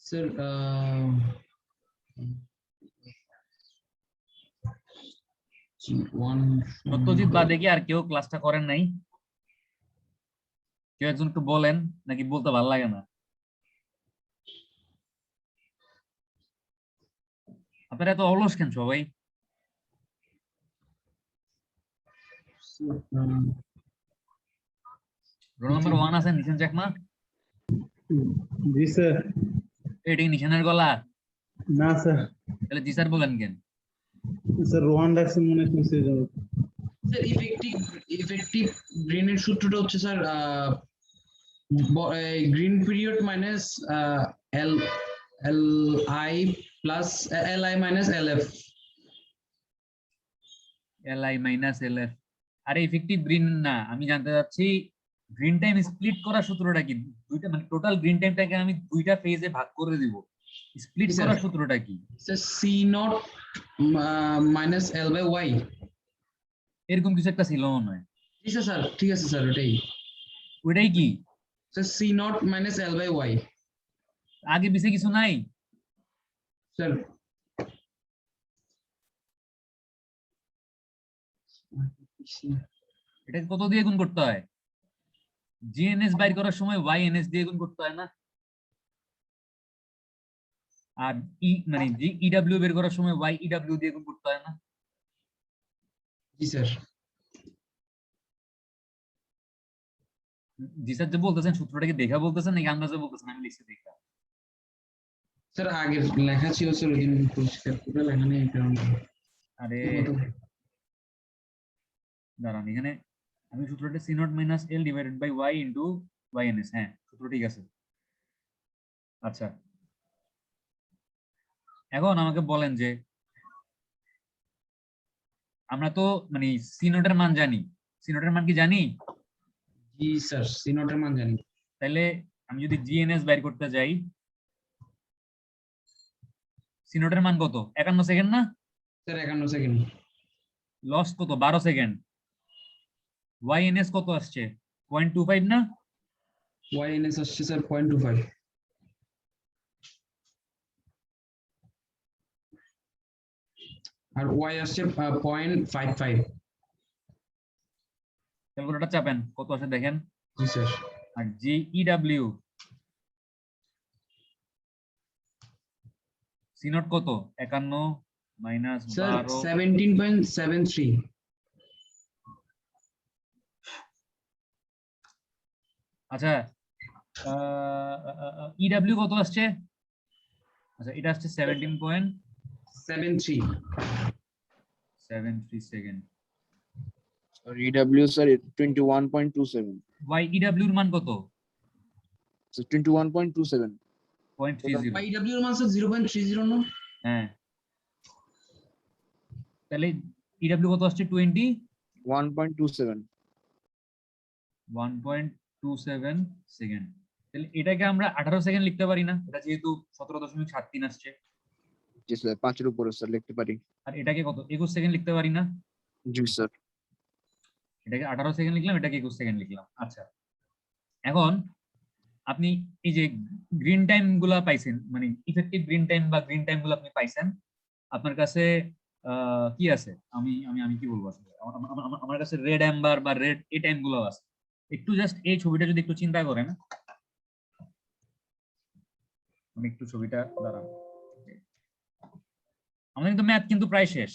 স্যার G1 সত্যজিৎ বাদে কি আর কেউ ক্লাসটা করেন নাই? কেউ একজন একটু বলেন, নাকি বলতে ভালো লাগে না? আপনারা এত অলস কেন সবাই? রোল নাম্বার 1 আছেন নিশান চাকমা? জি স্যার। এটা কি নিশানের গলা? না স্যার, তাহলে জি স্যার বলেন কেন? স্যার রোহান ডাকছে মনে হচ্ছে। স্যার ইফেক্টিভ গ্রেনের সূত্রটা হচ্ছে sir green period minus L L I plus L I minus L F. LI minus LF. আরে ইফেক্টিভ গ্রিন না, আমি জানতে চাচ্ছি গ্রিন টাইম স্প্লিট করার সূত্রটা কি? দুইটা মানে টোটাল গ্রিন টাইমটাকে আমি দুইটা ফেজে ভাগ করে দিব, স্প্লিট জি, স্যার। করার সূত্রটা কি? Sir C naught minus L by Y. এরকম কিছু একটা ছিল মনে হয়। জি স্যার, স্যার ঠিক আছে স্যার, ওটাই ওইটাই কি? Sir C naught minus L by Y. আগে পিছে কিছু নাই? স্যার এটা কত দিয়ে গুণ করতে হয়? জিএনএস বাইর করার সময় ওয়াইএনএস দিয়ে গুণ করতে হয় না? আর মানে জি ইডব্লিউ বের করার সময় ওয়াই ইডব্লিউ দিয়ে গুণ করতে হয় না? জি স্যার। জি স্যার যে বলতেছেন সূত্রটাকে দেখা বলতেছেন নাকি আন্দাজে বলতেছেন? আমি লিখছি দেখা। স্যার আগের লেখা ছিল স্যার, ওই দিন পরিষ্কার করে লেখা নেই কারণে। আরে দাঁড়ান, এখানে আমি সূত্রটা C naught minus L divided by Y into YNS. হ্যাঁ, সূত্র ঠিক আছে। আচ্ছা, এখন আমাকে বলেন যে আমরা তো মানে সি নটের মান জানি, সি নটের মান কি জানি? জি স্যার, সি নটের মান জানি। তাহলে আমি যদি জিএনএস বাইর করতে যাই, সি নটের মান কত? 51 সেকেন্ড না? Sir 51 second. লস কত? 12 সেকেন্ড। ওয়াইএনএস কত আসছে? 0.25 না? ওয়াইএনএস আসছে স্যার 0.25। আর ওয়াই আসছে 0.55। ক্যালকুলেটর চাপেন কত আসে দেখেন। জি স্যার। আর জি ইডব্লিউ সি নট কত? 51 মাইনাস স্যার 12। 17.73। আচ্ছা, ইডব্লিউ কত আসছে? আচ্ছা, এটা আসছে 17.73 second. Sir, EW sir 21.27. Y EW এর মান কত? So 21.27. 0.30। ওয়াইডব্লিউ এর মান স্যার 0.30 না? হ্যাঁ, তাহলে ইডব্লিউ কত আসছে? 1.27. 1.27 সেকেন্ড। তাহলে এটাকে আমরা 18 সেকেন্ড লিখতে পারি না? এটা যেহেতু 17.73 আসছে। জি স্যার 5 এর উপরে স্যার লিখতে পারি। আর এটাকে কত? 21 সেকেন্ড লিখতে পারি না? জি স্যার। এটাকে 18 সেকেন্ড লিখলাম, এটাকে 21 সেকেন্ড লিখলাম। আচ্ছা, এখন আপনি এই যে গ্রিন টাইম গুলা পাইছেন, মানে ইফেক্টিভ গ্রিন টাইম বা গ্রিন টাইম গুলো আপনি পাইছেন, আপনার কাছে কি আছে? আমি আমি আমি কি বলবো আসলে, আমার কাছে রেড অ্যাম্বার বা রেড এই টাইম গুলো আছে। একটু জাস্ট এই ছবিটা যদি একটু চিন্তা করেন, আমি একটু ছবিটা দাঁড়ান, আমাদের কিন্তু ম্যাথ কিন্তু প্রায় শেষ,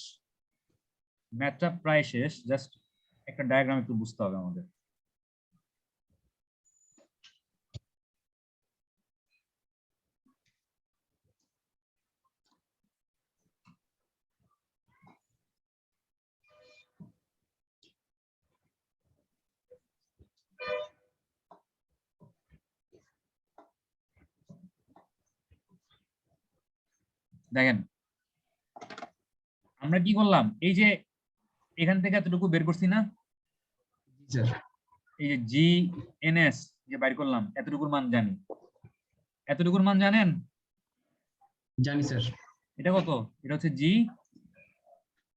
ম্যাথটা প্রায় শেষ, জাস্ট একটা ডায়াগ্রাম একটু বুঝতে হবে আমাদের। দেখেন আমরা কি করলাম, এই যে এখান থেকে এতটুকু বের করছি না, জি স্যার। এই যে জি এন এস যে বাইর করলাম, এতটুকুর মান জানি। এতটুকুর মান জানেন? জানি স্যার। এটা কত? এটা হচ্ছে জি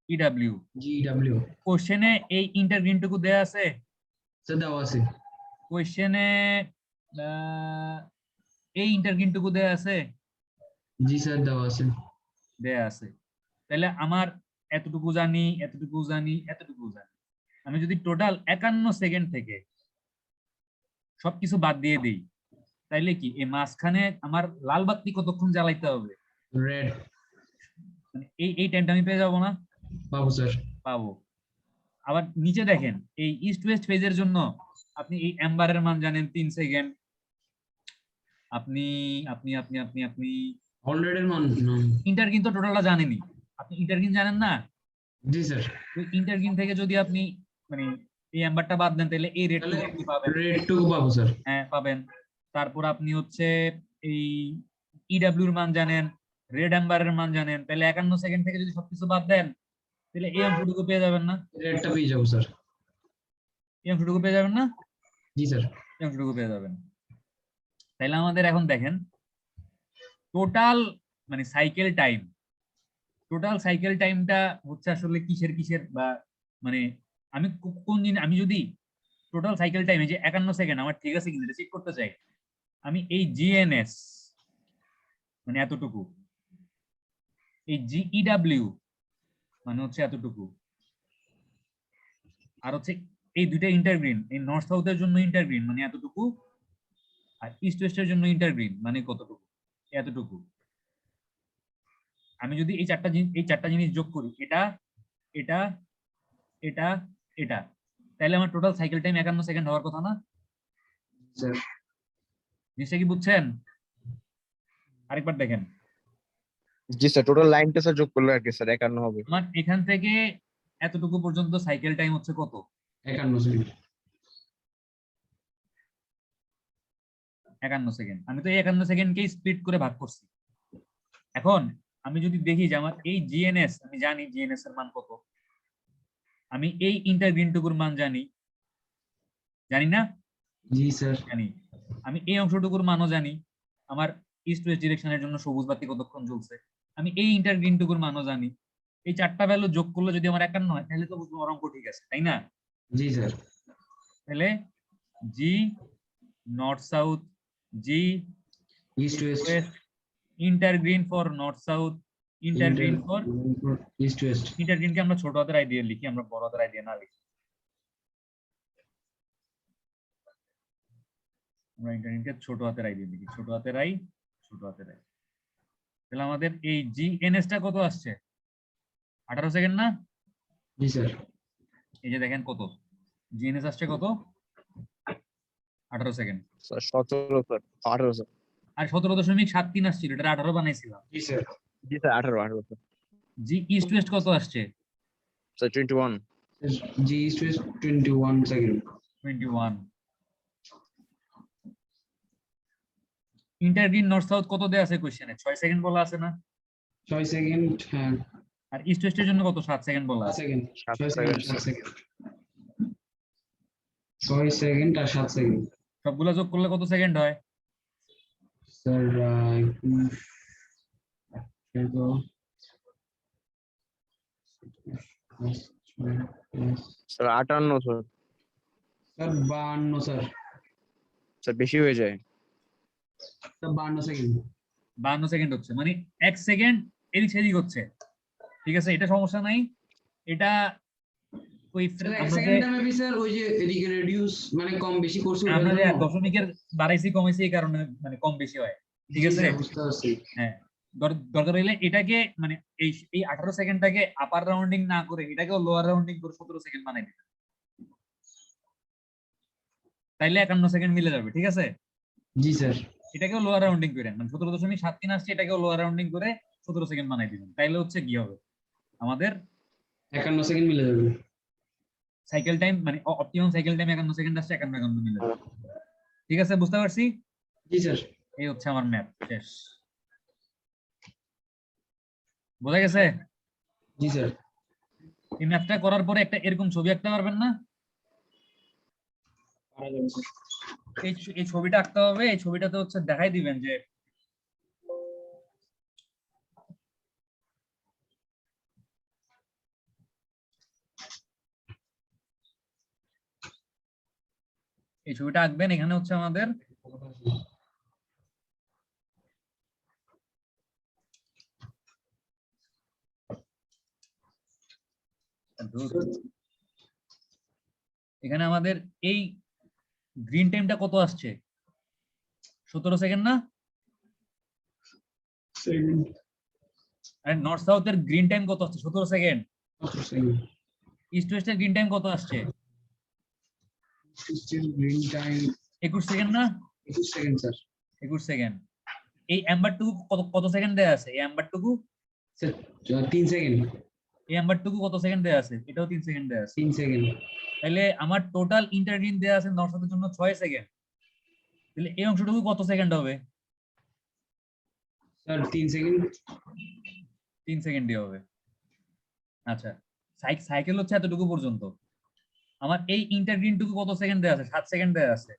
ইডব্লিউ। GW কোশ্চেনে এই ইন্টারগ্রিনটুকু দেয়া আছে? স্যার দেওয়া আছে। কোশ্চেনে এই ইন্টারগ্রিনটুকু দেয়া আছে? জি স্যার দেওয়া আছে। দেয়া আছে। তাহলে আমার এতটুকু জানি, এতটুকু জানি, এতটুকু জানি। আমি যদি টোটাল 51 সেকেন্ড থেকে সবকিছু বাদ দিয়ে দিই, তাইলে কি এই মাঝখানে আমার লাল বাতি কতক্ষণ জ্বালাইতে হবে? রেড মানে এই টাইমটা আমি পেয়ে যাবো না? পাবো স্যার। পাবো। আবার নিচে দেখেন, এই ইস্ট ওয়েস্ট ফেজের জন্য আপনি এই অ্যাম্বারের মান জানেন 3 সেকেন্ড। আপনি আপনি আপনি আপনি আপনি 100 এর মান ইন্টারগ্রিন তো টোটালটা জানেনই। আপনি ইন্টারগ্রিন জানেন না? জি স্যার। ওই ইন্টারগ্রিন থেকে যদি আপনি মানে এই অ্যাম্বারটা বাদ দেন, তাহলে এই রেটটুকু তাহলে আপনি পাবেন। রেড টুকু পাবো স্যার। হ্যাঁ পাবেন। তারপর আপনি হচ্ছে এই ইডব্লিউর মান জানেন, রেড অ্যাম্বারের মান জানেন, তাহলে 51 সেকেন্ড থেকে যদি সবকিছু বাদ দেন, তাহলে এই অংশটুকু পেয়ে যাবেন না? রেডটা পেয়ে যাবো স্যার। এই অংশটুকু পেয়ে যাবেন না? জি স্যার। এই অংশটুকু পেয়ে যাবেন। তাহলে আমাদের এখন দেখেন টোটাল মানে টোটাল সাইকেল টাইমটা হচ্ছে আসলে কিসের কিসের বা মানে আমি কোন জিনিস, আমি যদি টোটাল সাইকেল টাইমে যে 51 সেকেন্ড আমার ঠিক আছে কিনা এটা চেক করতে চাই, আমি এই জিএনএস মানে এতটুকু, এই জিইডব্লিউ মানে হচ্ছে এতটুকু, আর হচ্ছে এই দুইটা ইন্টারগ্রিন, এই নর্থ সাউথের জন্য ইন্টারগ্রিন মানে এতটুকু, আর ইস্ট ওয়েস্টের জন্য ইন্টারগ্রিন মানে কতটুকু? এতটুকু। আমি যদি এই চারটা জিনিস যোগ করি, এটা এটা এটা এটা, তাহলে আমার টোটাল সাইকেল টাইম 51 সেকেন্ড হওয়ার কথা না? স্যার জিনিসটা কি বুঝছেন? আরেকবার দেখেন, জি স্যার, টোটাল লাইনটা স্যার যোগ করলে আর কি স্যার 51 হবে। আমার এখান থেকে এতটুকু পর্যন্ত সাইকেল টাইম হচ্ছে কত? 51 সেকেন্ড। 51 সেকেন্ড। আমি তো এই 51 সেকেন্ডকেই স্প্লিট করে ভাগ করছি। এখন আমি যদি দেখি যে আমার এই জিএনএস, আমি জানি জিএনএস এর মান কত, আমি এই ইন্টারগ্রিনটুকুর মান জানি, জানি না? জি স্যার। জানি। আমি এই অংশটুকুর মানও জানি, আমার ইস্ট ওয়েস্ট ডিরেকশনের জন্য সবুজ বাতি কতক্ষণ জ্বলছে, আমি এই ইন্টারগ্রিনটুকুর মানও জানি। এই চারটা ভ্যালু যোগ করলে যদি আমার 51 হয়, তাহলে তো বুঝবো আমার অঙ্ক ঠিক আছে, তাই না? জি স্যার। তাহলে G north south, G east west, west, intergreen for north south, intergreen for east west. ইন্টারগ্রিনকে আমরা ছোট হাতের আই দিয়ে লিখি, আমরা বড় হাতের আই দিয়ে না লিখি। আমরা ইন্টারগ্রিনকে ছোট হাতের আই দিয়ে লিখি, ছোট হাতের আই, ছোট হাতের আই। তাহলে আমাদের এই জিএনএস টা কত আসছে? 18 সেকেন্ড না? জি স্যার। এই যে দেখেন কত জিএনএস আসছে, কত? 18 সেকেন্ড। Sir 17 sir, 18 sir. আর 17.73 আসছিল, এটা 18 বানাইছিলাম। জি স্যার। জি sir, 18 sir. G east west কত আসছে? Sir 21। G east west 21 second. 21। Intergreen north south কত দেয়া আছে কোশ্চেনে? 6 সেকেন্ড বলা আছে না? 6 সেকেন্ড। হ্যাঁ। আর ইস্ট ওয়েস্টের জন্য কত? 7 সেকেন্ড বলা 7 আছে। Second. 7 6 second. Second 7 second. 6 second আর 7 সেকেন্ড। সবগুলা যোগ করলে কত সেকেন্ড হয়? Sir sir 58 sir. Sir 52 sir. Sir বেশি হয়ে যায়। Sir 52 second. 52 সেকেন্ড হচ্ছে, মানে 1 সেকেন্ড এদিক সেদিক হচ্ছে। ঠিক আছে, এটা সমস্যা নাই। এটা ওই স্যার 1 আমরা যে সেকেন্ড আমি স্যার ওই যে এদিকে রেডিউস মানে কম বেশি করছি আমরা যে ওটার জন্য। দশমিকের বাড়াইছি কমাইছি এই কারণে মানে কম বেশি হয়। ঠিক জি আছে, স্যার, বুঝতে পারছি। হ্যাঁ। দরকার হইলে এটাকে মানে এই 18 সেকেন্ডটাকে আপার রাউন্ডিং না করে এটাকেও লোয়ার রাউন্ডিং করে 17 সেকেন্ড বানাই দিবেন, তাইলে 51 সেকেন্ড মিলে যাবে। ঠিক আছে, জি স্যার। এটাকেও লোয়ার রাউন্ডিং করেন, মানে 17.73 আসছে, এটাকেও লোয়ার রাউন্ডিং করে 17 সেকেন্ড বানাই দিবেন, তাইলে হচ্ছে কি হবে আমাদের 51 সেকেন্ড মিলে যাবে। সাইকেল টাইম মানে অপটিমাম সাইকেল টাইম 51 সেকেন্ড আসছে, 51 মিলে যাবে। ঠিক আছে, বুঝতে পারছি। জি স্যার। এই হচ্ছে আমার ম্যাপ শেষ। বোঝা গেছে? জি স্যার। এই ম্যাপটা করার পরে একটা এরকম ছবি আঁকতে পারবেন না? এই ছবিটা আঁকতে হবে। এই ছবিটাতে হচ্ছে দেখাই দিবেন যে এই ছবিটা আঁকবেন। এখানে হচ্ছে আমাদের এখানে আমাদের এই গ্রিন টাইমটা কত আসছে? 17 সেকেন্ড না? Second. আর নর্থ সাউথের গ্রিন টাইম কত আসছে? 17 সেকেন্ড। Second. ইস্ট ওয়েস্টের গ্রিন টাইম কত আসছে? Still green time 21 সেকেন্ড না? 21 seconds, sir. 21 সেকেন্ড। এই অ্যাম্বারটুকু কত কত সেকেন্ড দেয়া আছে? এই অ্যাম্বারটুকু Sir, 3 seconds. এই অ্যাম্বারটুকু কত সেকেন্ড দেয়া আছে? এটাও 3 সেকেন্ড দেয়া আছে। 3 seconds. তাহলে আমার টোটাল ইন্টারগ্রিন দেয়া আছে নর্থ সাউথের জন্য 6 সেকেন্ড। তাহলে এই অংশটুকু কত সেকেন্ড হবে? Sir, 3 seconds. 3 সেকেন্ডই হবে। আচ্ছা, সাইকেল হচ্ছে এতটুকু পর্যন্ত। আমার এই ইন্টারগ্রিনটুকু কত সেকেন্ড দেয়া আছে? 7 সেকেন্ড দেয়া আছে।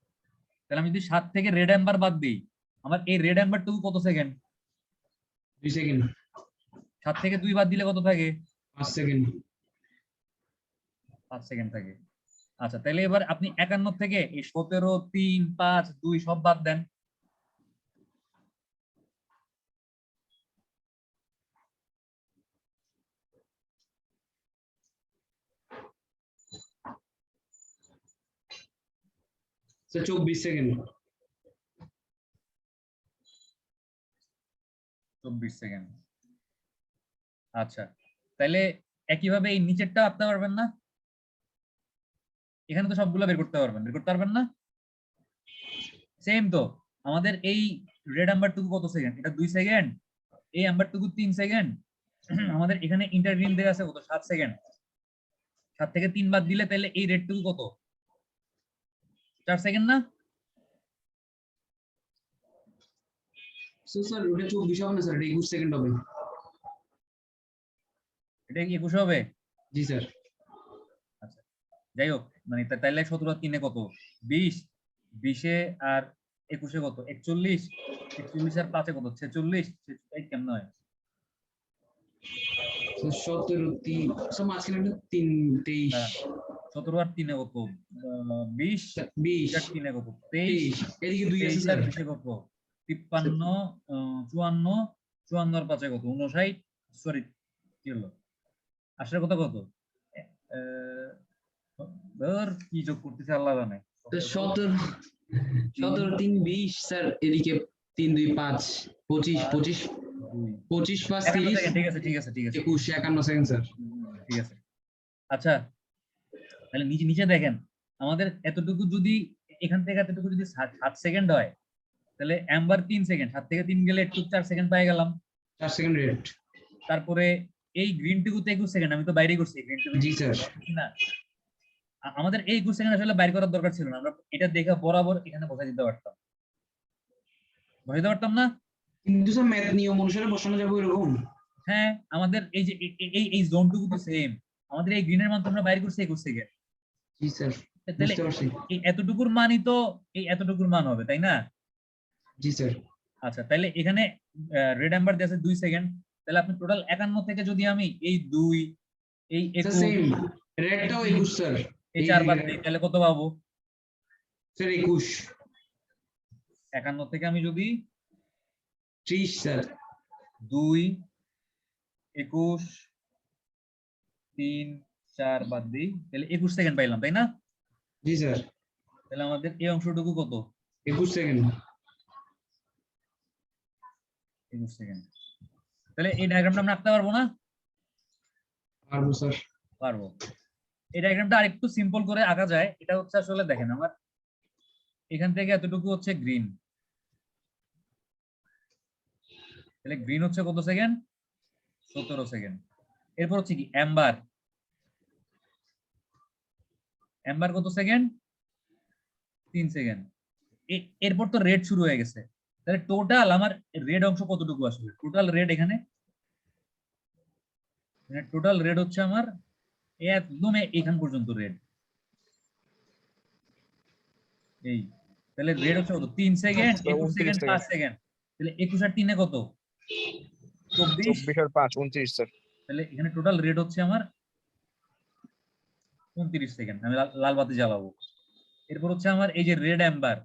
তাহলে আমি যদি 7 থেকে রেড অ্যাম্বার বাদ দিই, আমার এই রেড অ্যাম্বারটুকু কত সেকেন্ড? 2 seconds. 7 থেকে 2 বাদ দিলে কত থাকে? 5 seconds. 5 সেকেন্ড থাকে। আচ্ছা, তাহলে এবার আপনি 51 থেকে এই 17, 3, 5, 2 সব বাদ দেন। Sir, 24 seconds. 24 সেকেন্ড। আচ্ছা, তাহলে একইভাবে এই নিচেরটা আঁকতে পারবেন না? এখানে তো সবগুলো বের করতে পারবেন না? সেম তো, আমাদের এই রেড অ্যাম্বারটুকু কত সেকেন্ড? এটা 2 সেকেন্ড। এই অ্যাম্বারটুকু 3 সেকেন্ড। আমাদের এখানে ইন্টারগ্রিন দেয়া আছে কত? 7 সেকেন্ড। 7 থেকে 3 বাদ দিলে তাহলে এই রেডটুকু কত? 4 সেকেন্ড না? So, sir, ওটা 24 হবে না স্যার, এটা 21 সেকেন্ড হবে। এটা কি 21 হবে? জি স্যার। আচ্ছা, যাই হোক, মানে তাইলে 17 আর 3 কত? 20। 20 আর 21 কত? 41। 41 আর 5 কত? 46। এই কেমন হয়? 17 3 সব মাঝখানে একটা 3 23 হ্যাঁ, 17 আর 3 কত? 20। 20 আর 3 কত? 23। 23 এদিকে 2 আছে 23 স্যার। আর 20 কত? 53। 54। 54 আর 5 কত? 59। সরি, কি হলো? আসলে কত কত? ধর কি যোগ করতেছে আল্লাহ জানে। 17 3 20 স্যার, এদিকে 3 2 5 25 25 25 5 51 30 সেকেন্ড। ঠিক আছে, ঠিক আছে, ঠিক আছে, 21 51 সেকেন্ড স্যার। ঠিক আছে। আচ্ছা, তাহলে নিচে নিচে দেখেন, আমাদের এতটুকু যদি এখান থেকে এতটুকু যদি 7 সেকেন্ড হয়, তাহলে অ্যাম্বার 3 সেকেন্ড। 7 থেকে 3 গেলে একটু 4 সেকেন্ড পেয়ে গেলাম। 4 সেকেন্ড রেট। তারপরে এই গ্রিনটুকুতে 21 সেকেন্ড, আমি তো বাইরে করছি গ্রিনটুকু। জি স্যার। না, আমাদের এই 21 সেকেন্ড আসলে বাইর করার দরকার ছিল না। আমরা এটা দেখে বরাবর এখানে বসাই দিতে পারতাম। বসাইতে পারতাম না? কিন্তু স্যার ম্যাথ নিয়ম অনুসারে বসানো যাবে এরকম। হ্যাঁ, আমাদের এই যে এই জোনটুকু তো সেম। আমাদের এই গ্রিনের মান তো আমরা বাইর করছি 21 সেকেন্ড। জি স্যার, তাহলে বুঝতে পারছি। এই এতটুকুর মানই তো এই এতটুকুর মান হবে, তাই না? জি স্যার। আচ্ছা, তাহলে এখানে রেড অ্যাম্বার দিয়ে আছে 2 সেকেন্ড। তাহলে আপনি টোটাল 51 থেকে যদি আমি এই 2, এই 21, সেম রেটটাও 21 স্যার। এই 4 বাদ দিই, তাহলে কত পাবো? স্যার 21। 51 থেকে আমি যদি 30 স্যার। 2, 21, 3, 4 বাদ দিই, তাহলে 21 সেকেন্ড পাইলাম, তাই না? জি স্যার। তাহলে আমাদের এই অংশটুকু কত? 21 সেকেন্ড। 21 সেকেন্ড। তাহলে এই ডায়াগ্রামটা আমরা আঁকতে পারবো না? পারবো স্যার। পারবো। এই ডায়াগ্রামটা আরেকটু সিম্পল করে আঁকা যায়। এটা হচ্ছে আসলে দেখেন, আমার এখান থেকে এতটুকু হচ্ছে গ্রিন। তাহলে গ্রিন হচ্ছে কত সেকেন্ড? 17 সেকেন্ড। এরপর হচ্ছে কি অ্যাম্বার। অ্যাম্বার কত সেকেন্ড? 3 সেকেন্ড। এরপর তো রেড শুরু হয়ে গেছে। তাহলে টোটাল আমার রেড অংশ কতটুকু আসবে? টোটাল রেড এখানে টোটাল রেড হচ্ছে আমার একদম এখান পর্যন্ত রেড। এই তাহলে রেড হচ্ছে কত? 3 সেকেন্ড, 21 সেকেন্ড, 5 সেকেন্ড। তাহলে 21 আর 3 কত? 24। 24 আর 5 29 স্যার। তাহলে এখানে টোটাল রেড হচ্ছে আমার 29 সেকেন্ড। আমি লাল বাতি জ্বালাবো। এরপর হচ্ছে আমার এই যে রেড অ্যাম্বার,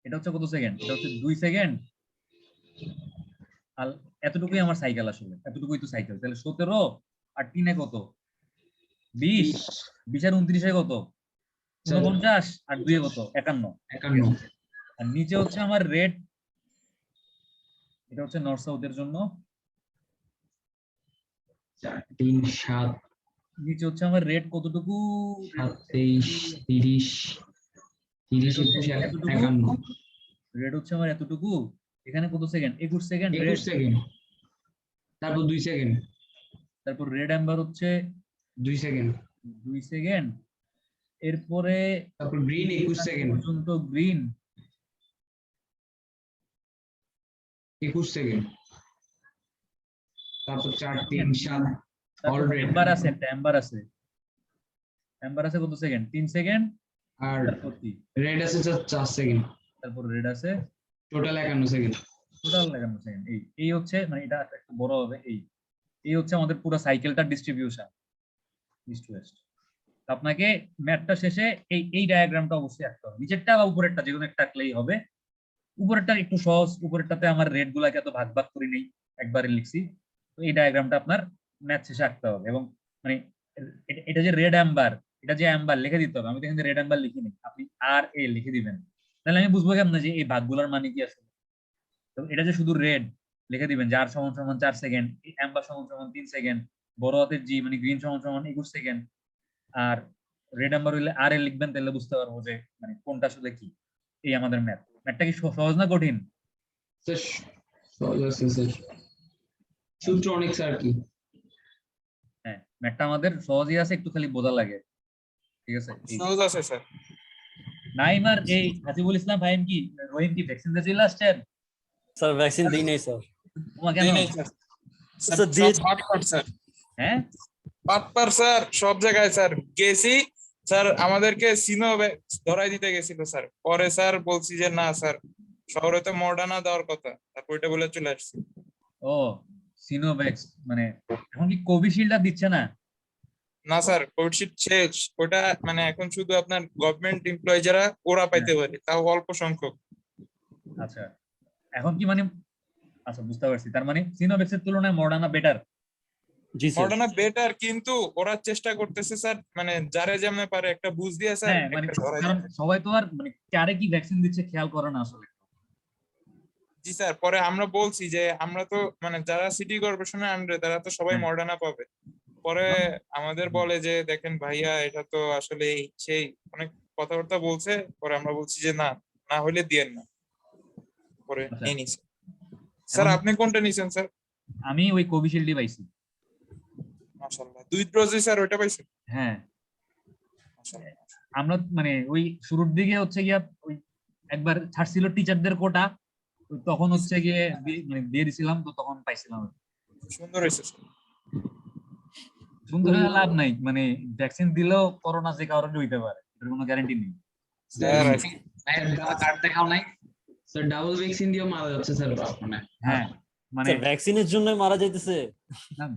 এটা হচ্ছে কত সেকেন্ড? এটা হচ্ছে 2 সেকেন্ড। আর এতটুকুই আমার সাইকেল, আসলে এতটুকুই তো সাইকেল। তাহলে 17 আর 3 কত? 20। 20 আর 29 কত? 49। আর 2 কত? 51। 51। আর নিচে হচ্ছে আমার রেড, এটা হচ্ছে নর্থ সাউথের জন্য। 4 3 7 নিচে হচ্ছে আমার রেড কতটুকু? 7 23 30 30 21 51। রেড হচ্ছে আমার এতটুকু। এখানে কত সেকেন্ড? 21 second red. 21 সেকেন্ড, তারপর 2 সেকেন্ড, তারপর রেড অ্যাম্বার হচ্ছে 2 সেকেন্ড, 2 সেকেন্ড। এরপরে তারপর গ্রিন 21 সেকেন্ড, পর্যন্ত গ্রিন 21 সেকেন্ড, তারপর 4 3 7 তারপর অলরেডি অ্যাম্বার আছে, একটা অ্যাম্বার আছে। অ্যাম্বার আছে কত সেকেন্ড? 3 সেকেন্ড। আর তারপর কি? রেড আছে 4 সেকেন্ড, তারপর রেড আছে টোটাল 51 সেকেন্ড। Total 51 second. এই হচ্ছে, মানে এটা একটু বড় হবে। এই হচ্ছে আমাদের পুরো সাইকেলটার ডিস্ট্রিবিউশন ইস্ট ওয়েস্ট। আপনাকে ম্যাথটা শেষে এই ডায়াগ্রামটা অবশ্যই আঁকতে হবে, নিচেরটা বা উপরেরটা যে কোনো একটা আঁকলেই হবে। উপরেরটা একটু সহজ, উপরেরটাতে আমার রেড গুলাকে এত ভাগ ভাগ করে নেই, একবারে লিখছি। তো এই ডায়াগ্রামটা আপনার ম্যাথ শেষে আঁকতে হবে। এবং মানে এটা যে রেড অ্যাম্বার, এটা যে অ্যাম্বার লিখে দিতে হবে। আমি তো এখানে রেড অ্যাম্বার লিখি নি, আপনি আর এ লিখে দিবেন, তাহলে আমি বুঝবো কেমন যে এই ভাগগুলোর মানে কি আছে। তো এটা যে শুধু রেড লিখে দিবেন যে আর সমান সমান 4 সেকেন্ড, অ্যাম্বার সমান সমান 3 সেকেন্ড, বড় হাতের জি মানে গ্রিন সমান সমান 21 সেকেন্ড। আর রেড নাম্বার হইলে আর এ লিখবেন, তাহলে বুঝতে পারবো যে মানে কোনটা আসলে কি। এই আমাদের ম্যাথটা কি সহজ না কঠিন? স্যার সহজ আছে স্যার, সূত্র অনেক স্যার কি। হ্যাঁ, ম্যাথটা আমাদের সহজই আছে, একটু খালি বোঝা লাগে। ঠিক আছে, সহজ আছে স্যার। নাইম আর এই হাসিবুল ইসলাম ফাহিম কি রহিম কি ভ্যাকসিন দিয়ে চলে আসছেন? স্যার ভ্যাকসিন দিই নাই স্যার। তোমার কেন? স্যার সব দিয়ে পাটপাট স্যার, হ্যাঁ, পাটপাট স্যার, সব জায়গায় স্যার গেছি স্যার, আমাদেরকে সিনো ধরাই দিতে গেছিল স্যার। পরে স্যার বলছি যে না স্যার, শহরে তো মডার্না দেওয়ার কথা, তারপর এটা বলে চলে আসছি। ও সিনোভ্যাক্স, মানে এখন কি কোভিশিল্ড আর দিচ্ছে না? না স্যার, কোভিশিল্ড শেষ ওটা, মানে এখন শুধু আপনার গভর্নমেন্ট এমপ্লয়ি যারা ওরা পাইতে পারে, তাও অল্প সংখ্যক। আচ্ছা, এখন কি মানে, আচ্ছা বুঝতে পারছি, তার মানে সিনোভ্যাক্সের তুলনায় মডার্না বেটার। জি স্যার। মডার্না বেটার, কিন্তু ওরা চেষ্টা করতেছে স্যার, মানে যারে যেমন পারে একটা বুঝ দিয়ে স্যার হ্যাঁ, মানে একটা ধরাই কারণ দিতে। সবাই তো আর মানে কারে কি ভ্যাকসিন দিচ্ছে খেয়াল করে না আসলে। জি স্যার, পরে আমরা বলছি যে আমরা তো মানে যারা সিটি কর্পোরেশনের আন্ডারে তারা তো সবাই হ্যাঁ। মডার্না পাবে। পরে আমাদের বলে যে দেখেন ভাইয়া, এটা তো আসলে সেই অনেক কথাবার্তা বলছে। পরে আমরা বলছি যে না, না হলে দিয়েন না। পরে আচ্ছা। নিয়ে নিছি। স্যার এখন আপনি কোনটা নিছেন স্যার? আমি ওই কোভিশিল্ডই পাইছি। মাশাআল্লাহ, 2 ডোজই স্যার ওইটা পাইছেন? হ্যাঁ, মাশাআল্লাহ। আমরা মানে ওই শুরুর দিকে হচ্ছে গিয়া ওই একবার ছাড়ছিল টিচারদের কোটা, তখন হচ্ছে গিয়ে মানে দিয়ে দিছিলাম, তো তখন পাইছিলাম। সুন্দর হয়েছে স্যার। সুন্দর হয়ে লাভ নাই, মানে ভ্যাকসিন দিলেও করোনা যে কারণে হইতে পারে, এর কোনো গ্যারান্টি নেই। স্যার কার্ড দেখাও নাই স্যার, ডাবল ভ্যাকসিন দিয়ে মারা যাচ্ছে স্যার মানে। হ্যাঁ, মানে স্যার ভ্যাকসিনের জন্য মারা যাইতেছে।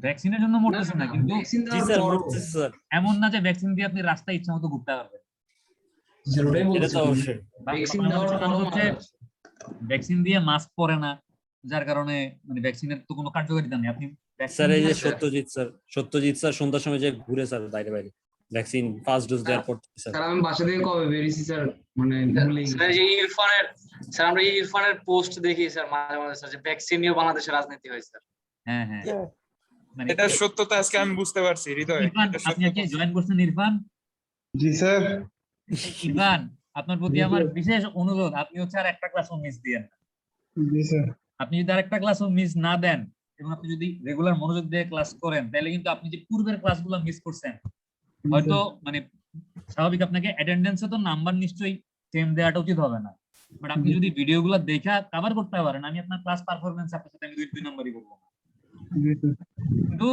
ভ্যাকসিনের জন্য মরতেছে না, কিন্তু ভ্যাকসিন জি স্যার মরতেছে স্যার। এমন না যে ভ্যাকসিন দিয়ে আপনি রাস্তায় ইচ্ছা মতো ঘুরতে পারবেন। স্যার ওটাই এটা বলছি, তো অবশ্যই। ভ্যাকসিন বাংলাদেশের দেওয়ার মানুষ পরও হচ্ছে মারা যাচ্ছে। ভ্যাকসিন দিয়ে মাস্ক পরে না, যার কারণে মানে ভ্যাকসিনের তো কোনো কার্যকারিতা নেই। আপনি স্যার এই যে ভ্যাকসিন সত্যজিৎ স্যার সন্ধ্যার সময় যে ঘুরে স্যার বাইরে বাইরে ভ্যাকসিন ফার্স্ট ডোজ দেওয়ার পর স্যার। স্যার আমি বাসা থেকে কবে বেরিয়েছি স্যার, মানে ভুলেই স্যার এই যে স্যার আমরা ইরফানের পোস্ট দেখি স্যার মাঝে মাঝে স্যার, যে ভ্যাকসিন নিয়ে বাংলাদেশে রাজনীতি হয় স্যার। হ্যাঁ হ্যাঁ, মানে এটা সত্যতা আজকে আমি বুঝতে পারছি হৃদয়, ইরফান, এটা আপনি কি সত্যতা। জয়েন করছেন ইরফান? জি স্যার। ইরফান, আপনার প্রতি জি, আমার স্যার। বিশেষ অনুরোধ, আপনি হচ্ছে আর একটা ক্লাসও মিস দিয়েন না। জি স্যার। আপনি যদি আরেকটা ক্লাসও মিস না দেন এবং আপনি যদি রেগুলার মনোযোগ দিয়ে ক্লাস করেন, তাহলে কিন্তু আপনি যে পূর্বের ক্লাসগুলো মিস করছেন, হয়তো মানে স্বাভাবিক আপনাকে অ্যাটেন্ডেন্সে তো নাম্বার নিশ্চয়ই সেম দেওয়াটা উচিত হবে না, বাট আপনি যদি ভিডিওগুলো দেখা কভার করতে পারেন, আমি আপনার ক্লাস পারফরমেন্স আপনার সাথে আমি 2 নাম্বারই করবো না। জি স্যার। কিন্তু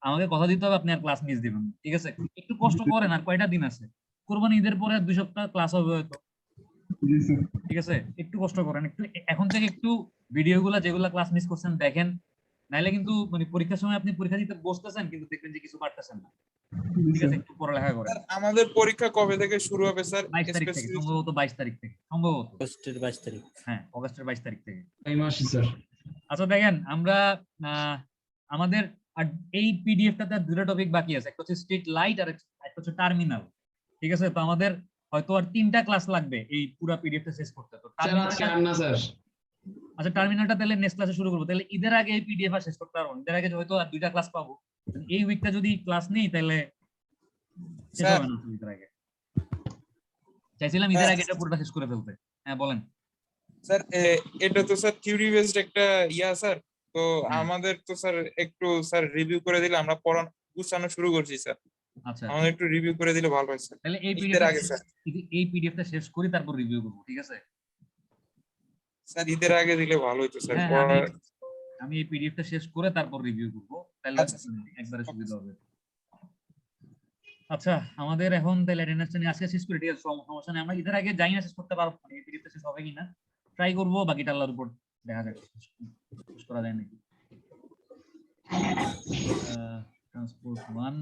আমাকে কথা দিতে হবে আপনি আর ক্লাস মিস দিবেন না, ঠিক আছে? একটু কষ্ট করেন, আর কয়টা দিন আছে, কোরবানি ঈদের পরে 2 সপ্তাহ ক্লাস হবে হয়তো, জি স্যার। ঠিক আছে? একটু কষ্ট করেন, একটু এখন থেকে একটু ভিডিওগুলো যেগুলা ক্লাস মিস করছেন দেখেন, নাইলে কিন্তু মানে পরীক্ষার সময় আপনি পরীক্ষা দিতে বসতেছেন কিন্তু দেখবেন যে কিছু পারতেছেন না। ঠিক আছে, একটু পড়ালেখা করেন। স্যার আমাদের পরীক্ষা কবে থেকে শুরু হবে স্যার? 22 তারিখ থেকে, সম্ভবত 22 তারিখ থেকে, সম্ভবত। আগস্টের 22 তারিখ। হ্যাঁ, অগাস্টের 22 তারিখ থেকে। এই মাসে স্যার। আচ্ছা দেখেন, আমরা আমাদের আর এই পিডিএফটাতে দুটো টপিক বাকি আছে, একটা হচ্ছে স্ট্রিট লাইট আর একটা হচ্ছে টার্মিনাল। ঠিক আছে, তো আমাদের হয়তো আর 3টা ক্লাস লাগবে এই পুরো পিডিএফটা শেষ করতে। তো স্যার আজকে আর না স্যার। আচ্ছা, টার্মিনালটা তাহলে নেক্সট ক্লাসে শুরু করবো। তাহলে ঈদের আগে এই পিডিএফ আর শেষ করতে পারবো না। ঈদের আগে হয়তো আর 2টা ক্লাস পাবো। এই উইকটা যদি ক্লাস নেই তাহলে শেষ স্যার। হবে না ঈদের আগে। চাইছিলাম ঈদের আগে এটা পুরোটা শেষ করে ফেলতে। হ্যাঁ বলেন। স্যার এটা তো স্যার থিওরি বেসড একটা স্যার, তো হ্যাঁ। আমাদের তো স্যার একটু স্যার রিভিউ করে দিলে আমরা পড়ানো গুছানো শুরু করছি স্যার, আচ্ছা, আমাদের একটু রিভিউ করে দিলে ভালো হয় স্যার। তাহলে এই ঈদের আগে পিডিএফটা স্যার। এই পিডিএফটা শেষ করি তারপর রিভিউ করবো। ঠিক আছে স্যার ঈদের আগে দিলে ভালো হতো স্যার। হ্যাঁ, আমি এই পিডিএফটা শেষ করে তারপর রিভিউ করবো, তাহলে আচ্ছা, একবারে সুবিধা হবে। আচ্ছা, আমাদের এখন তাহলে অ্যাটেন্ডেন্সটা নিয়ে আজকে শেষ করি। ঠিক আছে, সমস্যা নেই। আমরা ঈদের আগে যাই না শেষ করতে পারবো না, এই পিডিএফটা শেষ হবে কিনা ট্রাই করবো, বাকিটা আল্লাহর উপর দেখা যাক শেষ করা যায় নাকি। ট্রান্সপোর্ট 1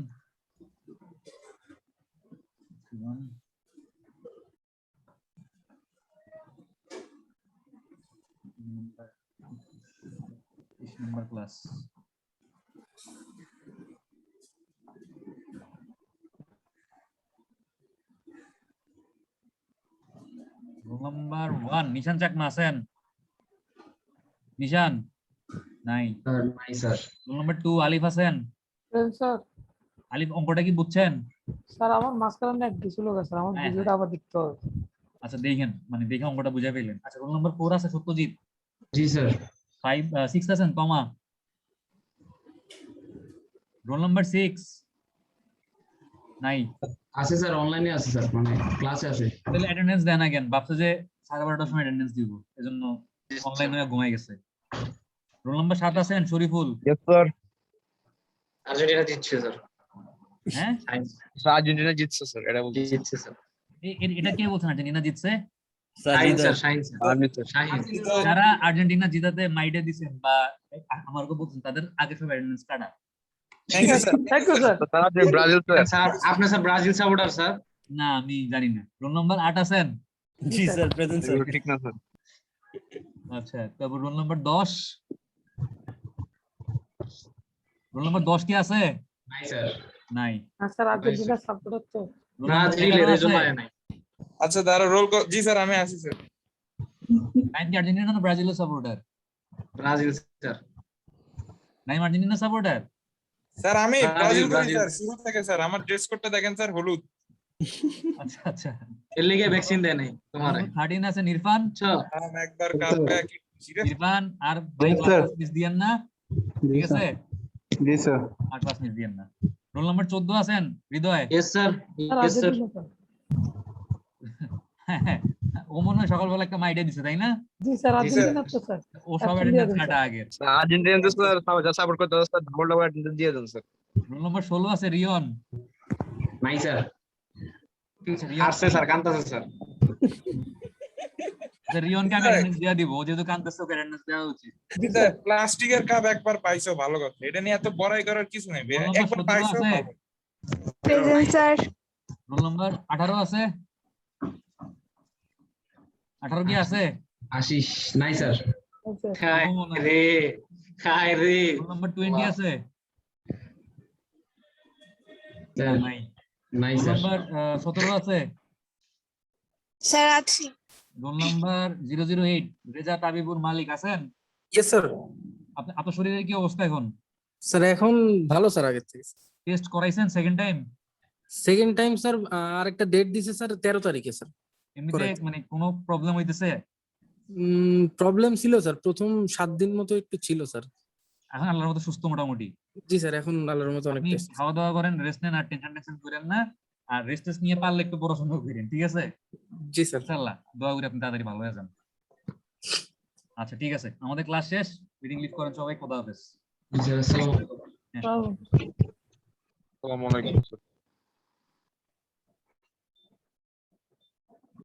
নম্বর ক্লাস। রোল নাম্বার 1 নিশান চাকমা আছেন? নিশান নাই। স্যার নাই স্যার। রোল নাম্বার 2 আলিফ আছেন? স্যার আলিফ অঙ্কটা কি বুঝছেন? স্যার আমার মাঝখানে নেট গেছিল স্যার, আমার হ্যাঁ, ভিডিওটা আবার দেখতে হবে। আচ্ছা দেখেন, মানে দেখে অঙ্কটা বুঝে পেলেন। আচ্ছা, রোল নাম্বার 4 আছে সত্যজিৎ? জি স্যার। 6 আছেন তমা? রোল নাম্বার 6 নাই। আছে স্যার, অনলাইনে আছে স্যার, মানে ক্লাসে আছে। তাহলে অ্যাটেন্ডেন্স দেন না কেন? ভাবছে যে 12:30টার সময় অ্যাটেন্ডেন্স দিব, এজন্য অনলাইন হয়ে ঘুমাই গেছে। রোল নাম্বার 7 আছেন শরীফুল? Yes sir. আর্জেন্টিনা জিতছে স্যার। হ্যাঁ, আর্জেন্টিনা জিতছে স্যার, এটা বলছি। জিতছে স্যার। এটা কে বলছেন আর্জেন্টিনা জিতছে? Shahin sir, Shahin sir. আমি স্যার। শাহিন। যারা আর্জেন্টিনা জিতাতে মাইডে দিছেন বা আমারকে বলছেন, তাদের আগে সব অ্যাটেন্ডেন্স কাটা। Thank you sir. Thank you sir. তারা যে ব্রাজিল স্যার। স্যার আপনি স্যার ব্রাজিল সাপোর্টার স্যার? না, আমি জানি না। রোল নাম্বার 8 আছেন? জি স্যার, প্রেজেন্ট স্যার। এগুলো ঠিক না স্যার। আচ্ছা, তারপর রোল নাম্বার 10। রোল নাম্বার 10 কি আছে? নাই স্যার। নাই। স্যার আর্জেন্টিনা সাপোর্টার তো। রোল নাম্বার ব্রাজিলের 11 এজন্য আছে? নাই। আচ্ছা দাঁড়া রোল জি স্যার আমি আছি স্যার। নাইম কি আর্জেন্টিনা না ব্রাজিলের supporter? Brazil sir. Naim Argentina supporter? Sir আমি ব্রাজিল, ব্রাজিল করি ব্রাজিল। স্যার শুরু থেকে স্যার। আমার ড্রেস কোডটা দেখেন স্যার, হলুদ। আচ্ছা আচ্ছা। এর লিগে ভ্যাকসিন দেয় নাই তোমারে। 13 আছেন ইরফান? আচ্ছা আম একবার কালকে কি জিরে ইরফান আর ভাই Yes, sir. ক্লাস মিস দিয়েন না, ঠিক আছে? জি স্যার। আর ক্লাস মিস দিয়েন না। রোল নাম্বার 14 আছেন Hridoy? Yes sir, sir yes sir. Argentina sir. ও মনে হয় সকালবেলা একটা মাইডে দিছে, তাই না? জি স্যার জি, স্যার। আর্জেন্টিনা তো স্যার। ও সব Actually, অ্যাটেন্ডেন্স দিছে। কাটা আগে। আর্জেন্টিনা তো স্যার যা সাপোর্ট করতে স্যার ডাবল ডাবল অ্যাটেন্ডেন্স দিয়ে দেন স্যার। রোল নাম্বার 16 আছে রিয়ন? নাই স্যার। আচ্ছা, রিয়ন আসছে স্যার, কান্তাছে স্যার। আচ্ছা, রিয়নকে আমি অ্যাটেন্ডেন্স দিয়ে দিব, ও যেহেতু কাঁদতেছে ওকে অ্যাটেন্ডেন্স দেওয়া উচিত। জি স্যার। প্লাস্টিকের কাপ একবার পাইছো ভালো কথা, এটা নিয়ে এত বড়াই করার কিছু নেই। রোল নাম্বার একবার 17 পাইছো আছে? ভালো। Present sir. রোল নাম্বার 18 আছে? 18 কি আছে? আশিস নাই স্যার। আচ্ছা। খায় রে, খায় রে। রোল নাম্বার 20 আছে? স্যার নাই। নাই রোল স্যার। নাম্বার 17 আছে? স্যার আছি। রোল নাম্বার 008 রেজা তাবিবুর মালিক আছেন? Yes sir. আপনার শরীরের কি অবস্থা এখন? স্যার এখন ভালো স্যার, আগের থেকে। টেস্ট করাইছেন second time? Second time sir আরেকটা ডেট দিছে স্যার 13 তারিখে স্যার। এমনিতে Correct. মানে কোনো প্রবলেম হইতেছে? প্রবলেম ছিল স্যার, প্রথম 7 দিন মতো একটু ছিল স্যার। এখন আল্লাহর মতো সুস্থ মোটামুটি? জি স্যার, এখন আল্লাহর মতো আপনি অনেকটা। খাওয়া দাওয়া করেন, রেস্ট নেন, আর টেনশন করেন না। আর রেস্ট নিয়ে পারলে একটু পড়াশোনা করেন, ঠিক আছে? জি স্যার। ইনশাআল্লাহ দোয়া করি আপনি তাড়াতাড়ি ভালো হয়ে যান। আচ্ছা ঠিক আছে, আমাদের ক্লাস শেষ, মিটিং লিভ করেন সবাই, খোদা হাফেজ। জি স্যার, আসসালামু আলাইকুম। তাও আসসালামু আলাইকুম স্যার।